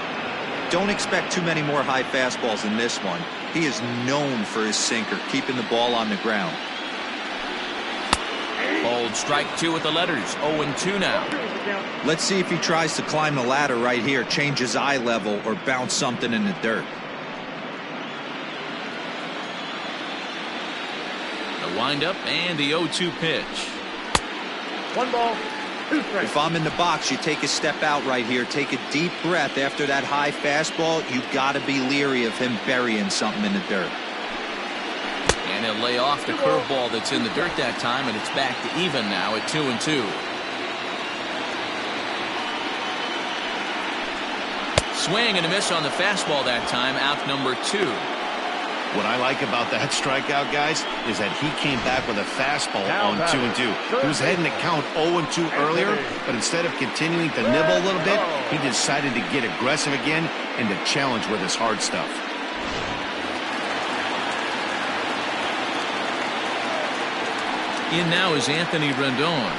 Don't expect too many more high fastballs in this one. He is known for his sinker, keeping the ball on the ground. Bold strike 2 with the letters. 0-2 now. Let's see if he tries to climb the ladder right here, change his eye level, or bounce something in the dirt. The windup and the 0-2 pitch. 1 ball, 2 strikes. If I'm in the box, you take a step out right here, take a deep breath after that high fastball. You got to be leery of him burying something in the dirt. And he'll lay off the curveball that's in the dirt that time, and it's back to even now at 2-2. Swing and a miss on the fastball that time, out number 2. What I like about that strikeout, guys, is that he came back with a fastball on 2-2. He was heading to count 0-2 earlier, but instead of continuing to nibble a little bit, he decided to get aggressive again and to challenge with his hard stuff. In now is Anthony Rendon.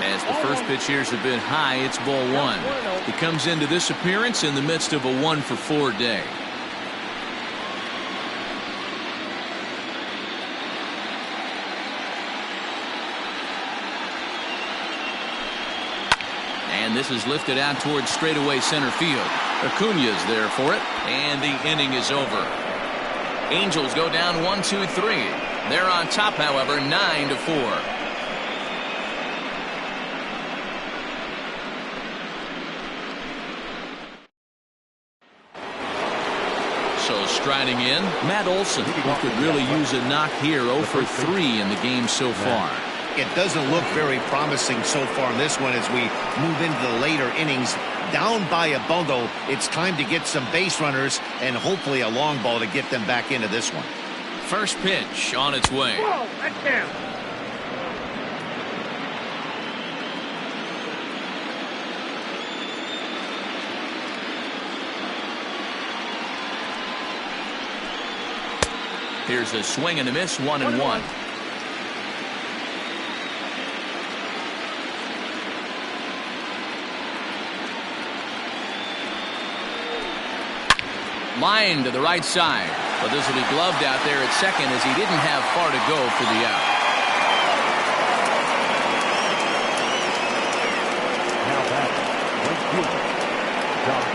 As the first pitch here is a bit high, it's ball 1. He comes into this appearance in the midst of a 1-for-4 day. And this is lifted out towards straightaway center field. Acuña's there for it, and the inning is over. Angels go down 1-2-3. They're on top, however, 9-4. So striding in, Matt Olson, who could really use a knock here. 0-for-3 in the game so far. It doesn't look very promising so far in this one as we move into the later innings. Down by a bundle, it's time to get some base runners and hopefully a long ball to get them back into this one. First pitch on its way. Whoa, that's down. Here's a swing and a miss, 1-1. Line to the right side, but this will be gloved out there at second as he didn't have far to go for the out. Now back, right fielder, Josh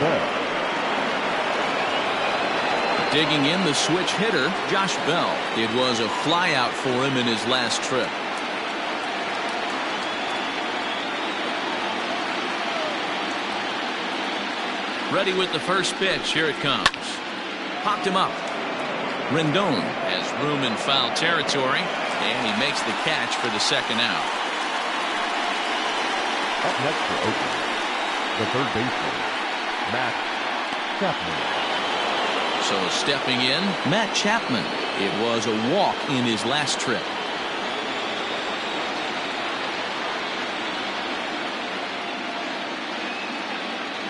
Bell. Digging in the switch hitter, Josh Bell. It was a flyout for him in his last trip. Ready with the first pitch. Here it comes. Popped him up. Rendon has room in foul territory, and he makes the catch for the second out. Up next for Oakland, the third baseman, Matt Chapman. So stepping in, Matt Chapman. It was a walk in his last trip.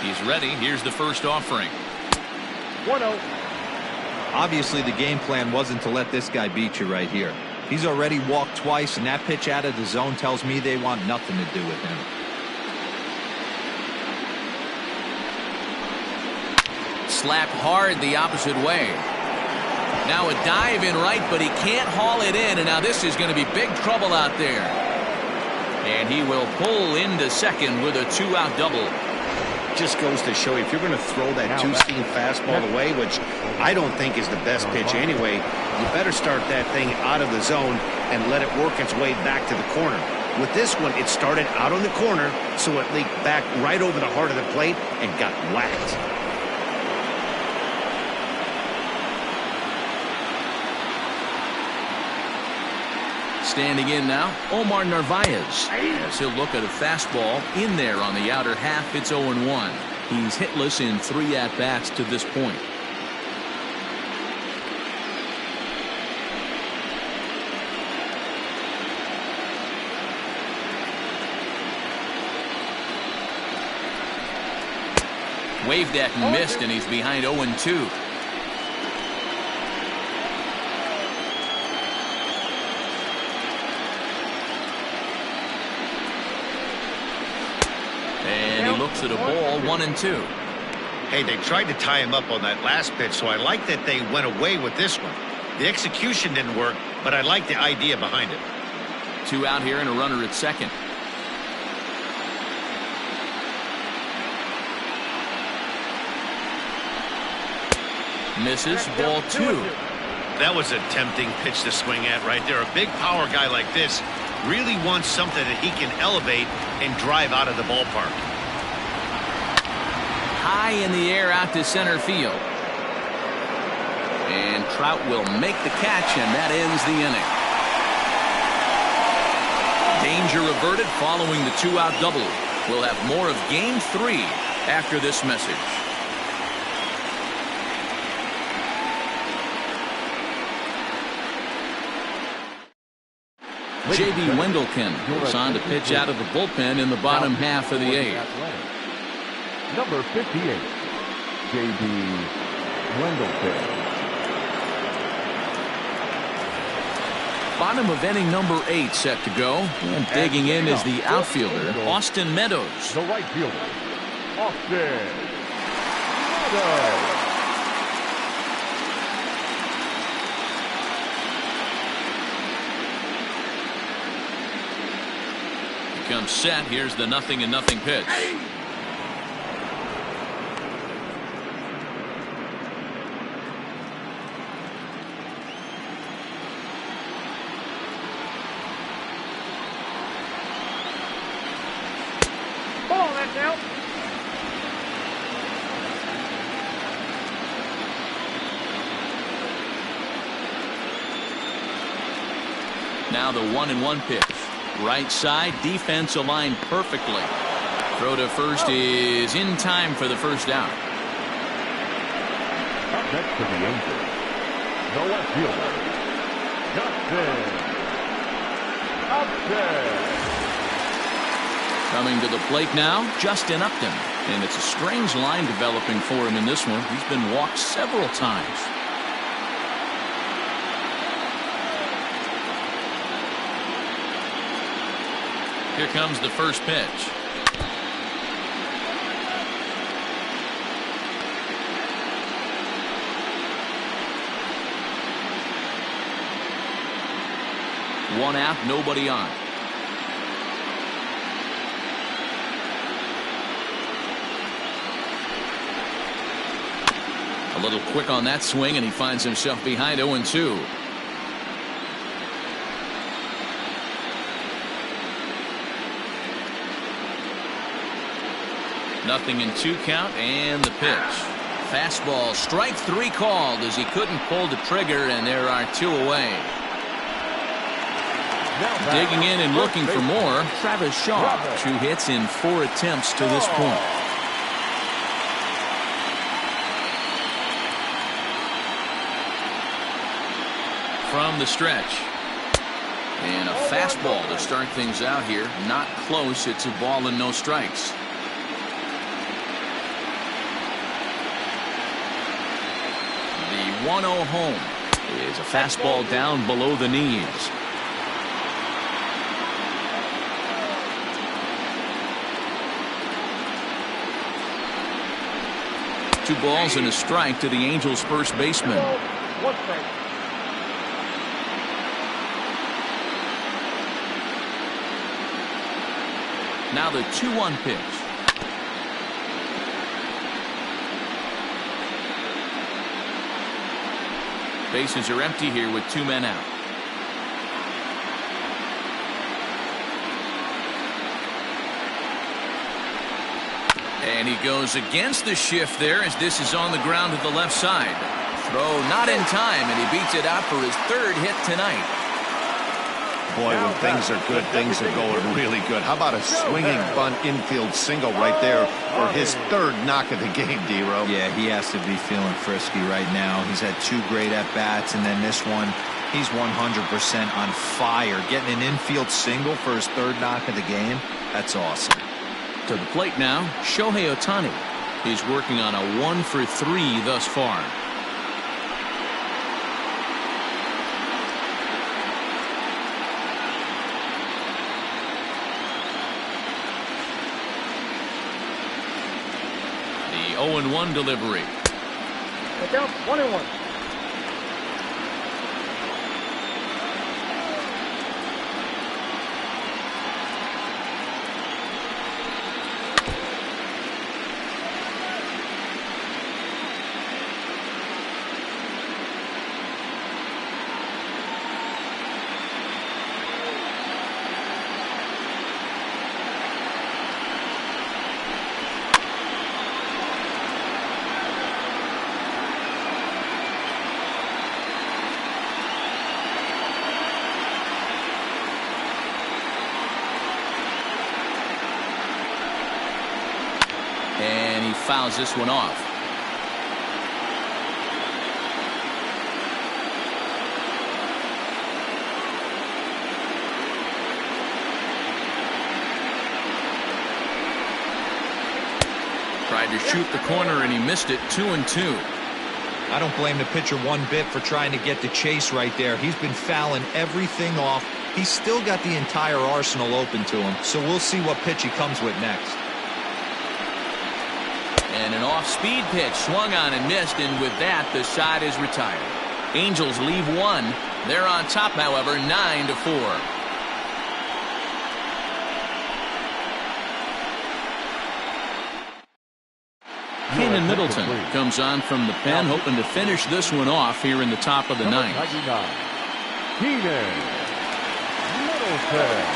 He's ready. Here's the first offering. 1-0. Obviously, the game plan wasn't to let this guy beat you right here. He's already walked twice, and that pitch out of the zone tells me they want nothing to do with him. Slapped hard the opposite way. Now a dive in right, but he can't haul it in, and now this is going to be big trouble out there. And he will pull into second with a 2-out double. Just goes to show you, if you're going to throw that two-seam fastball away, which I don't think is the best pitch anyway, you better start that thing out of the zone and let it work its way back to the corner. With this one, it started out on the corner, so it leaked back right over the heart of the plate and got whacked. Standing in now, Omar Narvaez, as he'll look at a fastball in there on the outer half. It's 0-1. He's hitless in 3 at-bats to this point. Waved at and missed, and he's behind 0-2. Looks at a ball, 1-2. Hey, they tried to tie him up on that last pitch, so I like that they went away with this one. The execution didn't work, but I like the idea behind it. 2 out here and a runner at second. Misses, ball 2. That was a tempting pitch to swing at right there. A big power guy like this really wants something that he can elevate and drive out of the ballpark. High in the air out to center field. And Trout will make the catch, and that ends the inning. Danger averted following the 2-out double. We'll have more of Game 3 after this message. J.B. Wendelken goes on to pitch out of the bullpen in the bottom half of the 8th. Number 58, J.B. Wendelken. Bottom of inning number 8 set to go. And digging in is the outfielder, Austin Meadows. The right fielder, Austin Meadows. Comes set. Here's the 0-0 pitch. Ball, that's out. Now the 1-1 pitch. Right side, defense aligned perfectly. Throw to first is in time for the first out. Up next to the Angels, the left fielder, Justin Upton. Coming to the plate now, Justin Upton. And it's a strange line developing for him in this one. He's been walked several times. Here comes the first pitch. One out, nobody on. A little quick on that swing, and he finds himself behind 0-2. Nothing in 2 count, and the pitch. Fastball, strike 3 called as he couldn't pull the trigger, and there are 2 away. Digging in and looking for more, Travis Shaw. 2 hits in 4 attempts to this point. from the stretch. And a fastball to start things out here. Not close. It's a ball and no strikes. The 1-0 home is a fastball down below the knees. Two balls and a strike to the Angels' first baseman. One strike. Now the 2-1 pitch. Bases are empty here with 2 men out. And he goes against the shift there as this is on the ground to the left side. Throw not in time, and he beats it out for his 3rd hit tonight. Boy, when things are good, things are going really good. How about a swinging bunt infield single right there for his 3rd knock of the game, D-Row? Yeah, he has to be feeling frisky right now. He's had 2 great at-bats, and then this one, he's 100% on fire. Getting an infield single for his 3rd knock of the game, that's awesome. To the plate now, Shohei Ohtani. He's working on a 1 for 3 thus far. The 0-1 delivery. Look out, 1-1. And he fouls this one off. Tried to shoot the corner and he missed it. 2-2. I don't blame the pitcher one bit for trying to get the chase right there. He's been fouling everything off. He's still got the entire arsenal open to him, so we'll see what pitch he comes with next. And an off-speed pitch swung on and missed, and with that, the side is retired. Angels leave 1. They're on top, however, 9-4. Keenan Middleton comes on from the pen, hoping to finish this one off here in the top of the 9th. Keenan Middleton.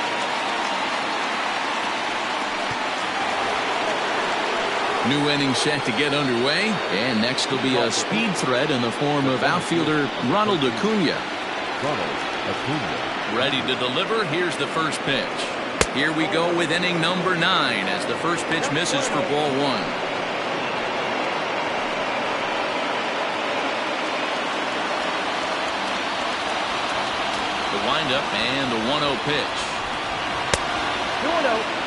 New inning set to get underway, and next will be a speed threat in the form of outfielder Ronald Acuna. Ready to deliver. Here's the first pitch. Here we go with inning number 9 as the first pitch misses for ball 1. The windup and the 1-0 pitch. 2-0.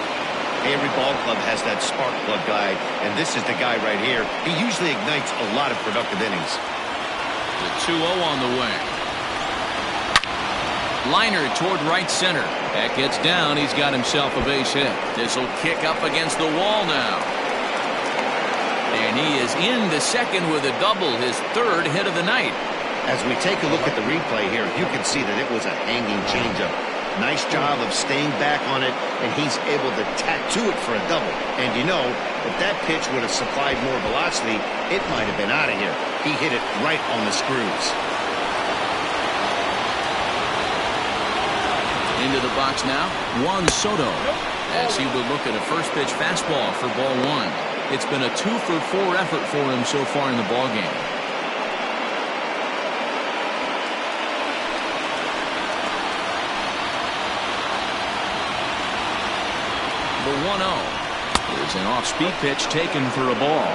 Every ball club has that spark plug guy, and this is the guy right here. He usually ignites a lot of productive innings. The 2-0 on the way. Liner toward right center. That gets down. He's got himself a base hit. This will kick up against the wall now. And he is into second with a double, his 3rd hit of the night. As we take a look at the replay here, you can see that it was a hanging changeup. Nice job of staying back on it, and he's able to tattoo it for a double. And you know, if that pitch would have supplied more velocity, it might have been out of here. He hit it right on the screws. Into the box now, Juan Soto, as he would look at a first pitch fastball for ball 1. It's been a 2 for 4 effort for him so far in the ballgame. The 1-0 is an off-speed pitch taken for a ball.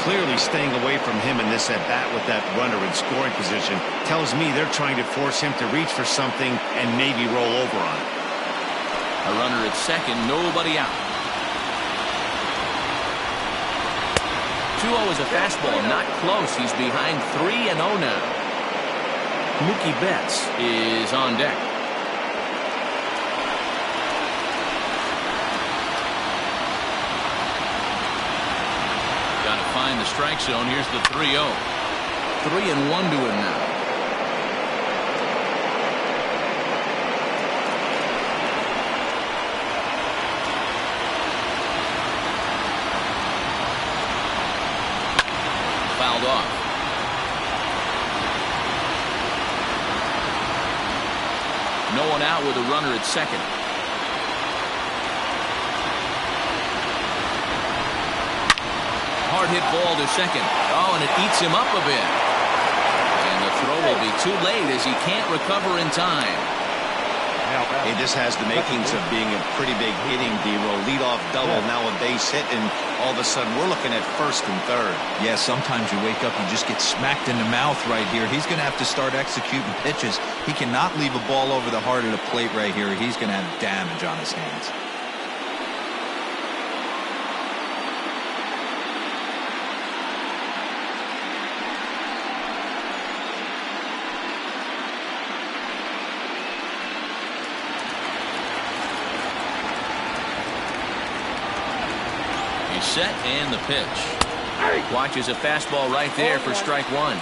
Clearly staying away from him in this at-bat with that runner in scoring position tells me they're trying to force him to reach for something and maybe roll over on it. A runner at second, nobody out. 2-0 is a fastball, not close. He's behind 3-0 now. Mookie Betts is on deck. Got to find the strike zone. Here's the 3-0. 3-1 to him now. Fouled off. No one out with a runner at second. Hard hit ball to second. Oh, and it eats him up a bit. And the throw will be too late as he can't recover in time. Hey, this has the makings of being a pretty big inning, D-roll. Leadoff double, now a base hit, and all of a sudden we're looking at first and third. Yeah, sometimes you wake up and just get smacked in the mouth right here. He's going to have to start executing pitches. He cannot leave a ball over the heart of the plate right here. He's going to have damage on his hands. Set and the pitch. Watches a fastball right there for strike one.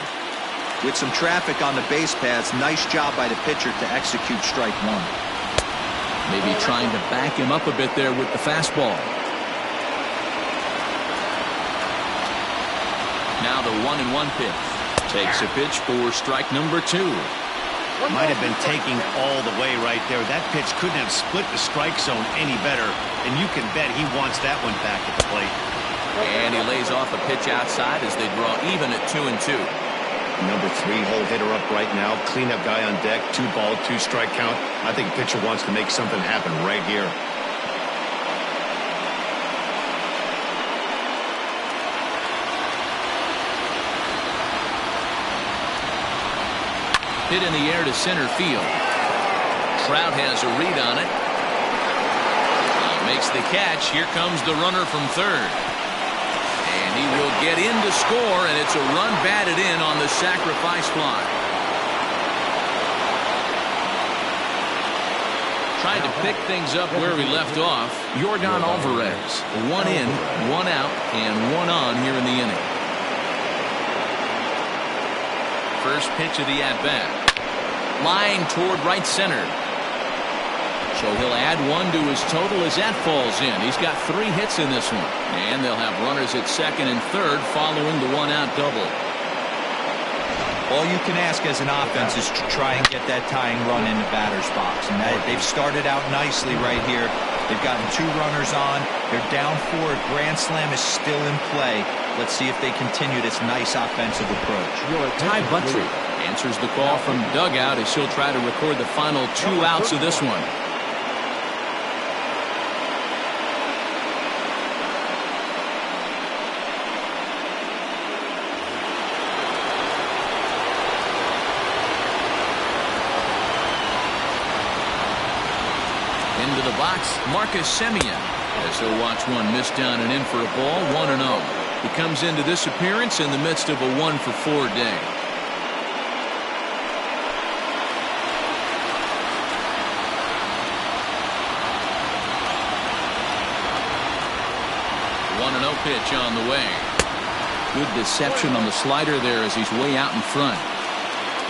With some traffic on the base paths, nice job by the pitcher to execute strike one. Maybe trying to back him up a bit there with the fastball. Now the 1-1 pitch. Takes a pitch for strike number 2. Might have been taking all the way right there. That pitch couldn't have split the strike zone any better, and you can bet he wants that one back at the plate. And he lays off a pitch outside as they draw even at 2-2. Number 3 hole hitter up right now. Cleanup guy on deck. 2-ball, 2-strike count. I think pitcher wants to make something happen right here. Hit in the air to center field. Trout has a read on it. Makes the catch. Here comes the runner from third. And he will get in to score, and it's a run batted in on the sacrifice fly. Trying to pick things up where we left off. Yordan Alvarez. 1 in, 1 out, and 1 on here in the inning. First pitch of the at-bat. Line toward right center. So he'll add 1 to his total as that falls in. He's got 3 hits in this one. And they'll have runners at second and third following the 1-out double. All you can ask as an offense is to try and get that tying run in the batter's box. And they've started out nicely right here. They've gotten 2 runners on. They're down 4. Grand slam is still in play. Let's see if they continue this nice offensive approach. Ty Buttrey answers the call from dugout as he'll try to record the final 2 outs of this one. Into the box, Marcus Semien, as he'll watch one miss down and in for a ball. 1-0. He comes into this appearance in the midst of a 1-for-4 day. Pitch on the way. Good deception on the slider there as he's way out in front.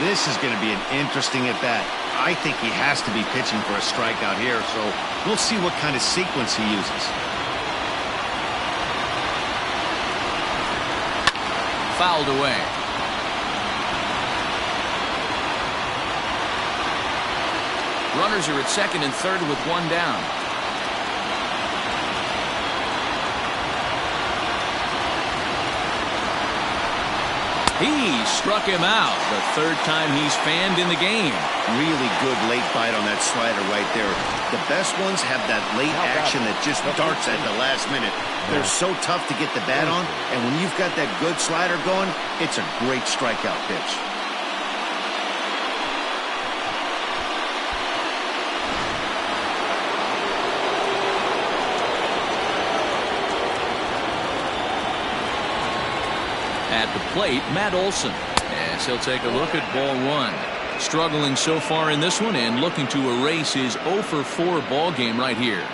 This is going to be an interesting at bat. I think he has to be pitching for a strikeout here, so we'll see what kind of sequence he uses. Fouled away. Runners are at second and third with 1 down. He struck him out. The third time he's fanned in the game. Really good late bite on that slider right there. The best ones have that late action that just darts at the last minute. They're so tough to get the bat on, and when you've got that good slider going, it's a great strikeout pitch. At the plate, Matt Olson, as he'll take a look at ball one. Struggling so far in this one and looking to erase his 0 for 4 ball game right here.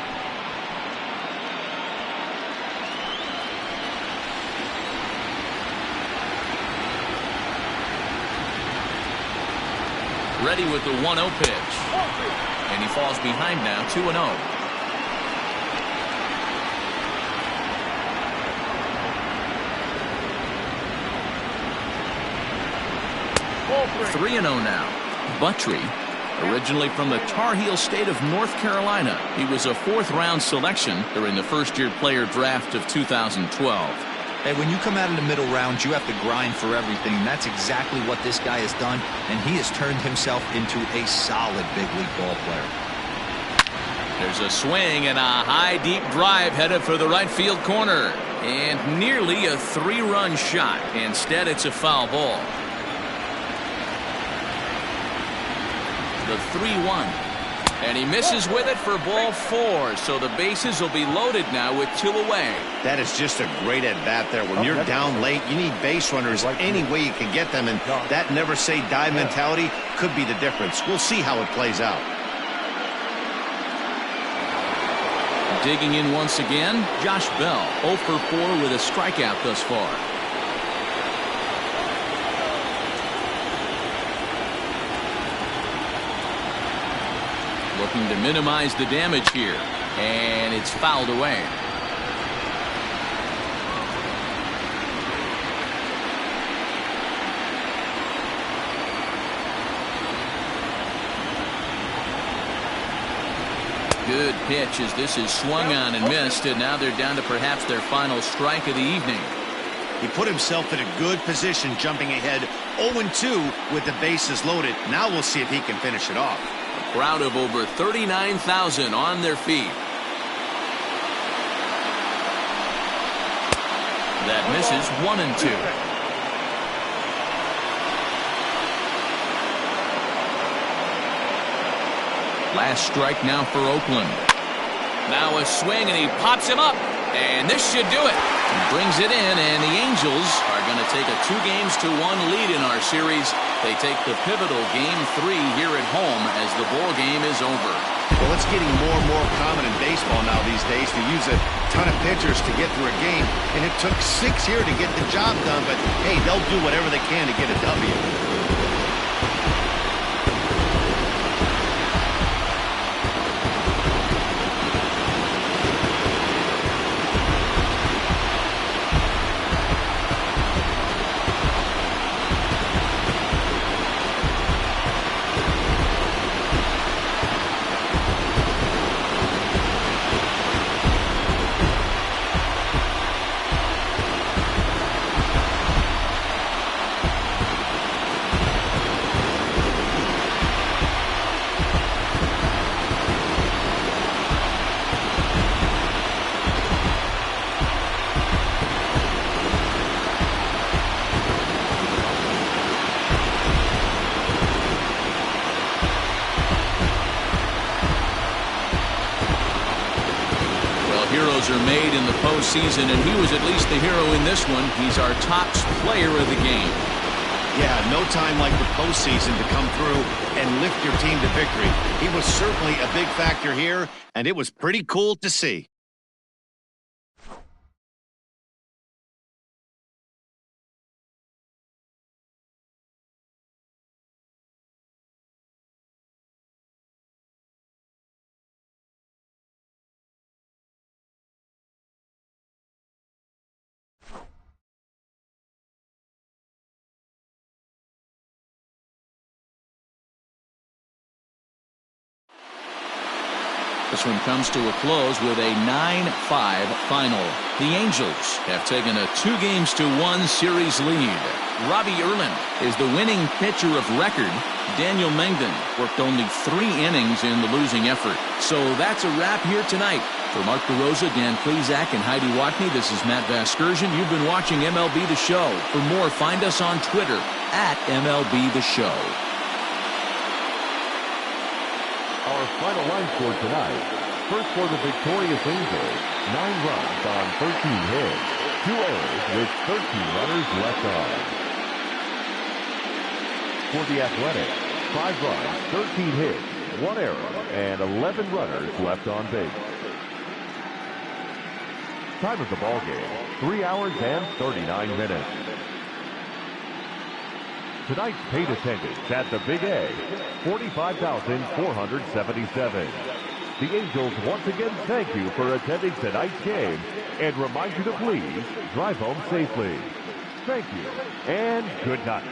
Ready with the 1-0 pitch. And he falls behind now, 2-0. 3-0 now. Buttry, originally from the Tar Heel state of North Carolina. He was a 4th-round selection during the first-year player draft of 2012. Hey, when you come out of the middle rounds, you have to grind for everything. That's exactly what this guy has done, and he has turned himself into a solid big league ball player. There's a swing and a high deep drive headed for the right field corner. And nearly a 3-run shot. Instead, it's a foul ball. The 3-1. And he misses with it for ball 4. So the bases will be loaded now with 2 away. That is just a great at-bat there. When you're down late, you need base runners any way you can get them. And that never say die mentality could be the difference. We'll see how it plays out. Digging in once again, Josh Bell, 0 for 4 with a strikeout thus far. Looking to minimize the damage here, and it's fouled away. Good pitch as this is swung on and missed, and now they're down to perhaps their final strike of the evening. He put himself in a good position jumping ahead 0-2 with the bases loaded. Now we'll see if he can finish it off. A crowd of over 39,000 on their feet. That misses 1-2. Last strike now for Oakland. Now a swing, and he pops him up. And this should do it. He brings it in, and the Angels are going to take a 2-1 lead in our series. They take the pivotal Game 3 here at home as the ball game is over. Well, it's getting more and more common in baseball now these days to use a ton of pitchers to get through a game. And it took 6 here to get the job done, but hey, they'll do whatever they can to get a W. Are made in the postseason, and he was at least the hero in this one. He's our top player of the game. Yeah, no time like the postseason to come through and lift your team to victory. He was certainly a big factor here, and it was pretty cool to see. This one comes to a close with a 9-5 final. The Angels have taken a 2-1 series lead. Robbie Erlin is the winning pitcher of record. Daniel Mengden worked only 3 innings in the losing effort. So that's a wrap here tonight. For Mark DeRosa, Dan Plesac, and Heidi Watney, this is Matt Vasgersian. You've been watching MLB The Show. For more, find us on Twitter at MLB The Show. Our final line score tonight. First for the victorious Angels, 9 runs on 13 hits, 2 errors with 13 runners left on. For the Athletics, 5 runs, 13 hits, 1 error, and 11 runners left on base. Time of the ball game, 3 hours and 39 minutes. Tonight's paid attendance at the Big A, 45,477. The Angels once again thank you for attending tonight's game and remind you to please drive home safely. Thank you and good night.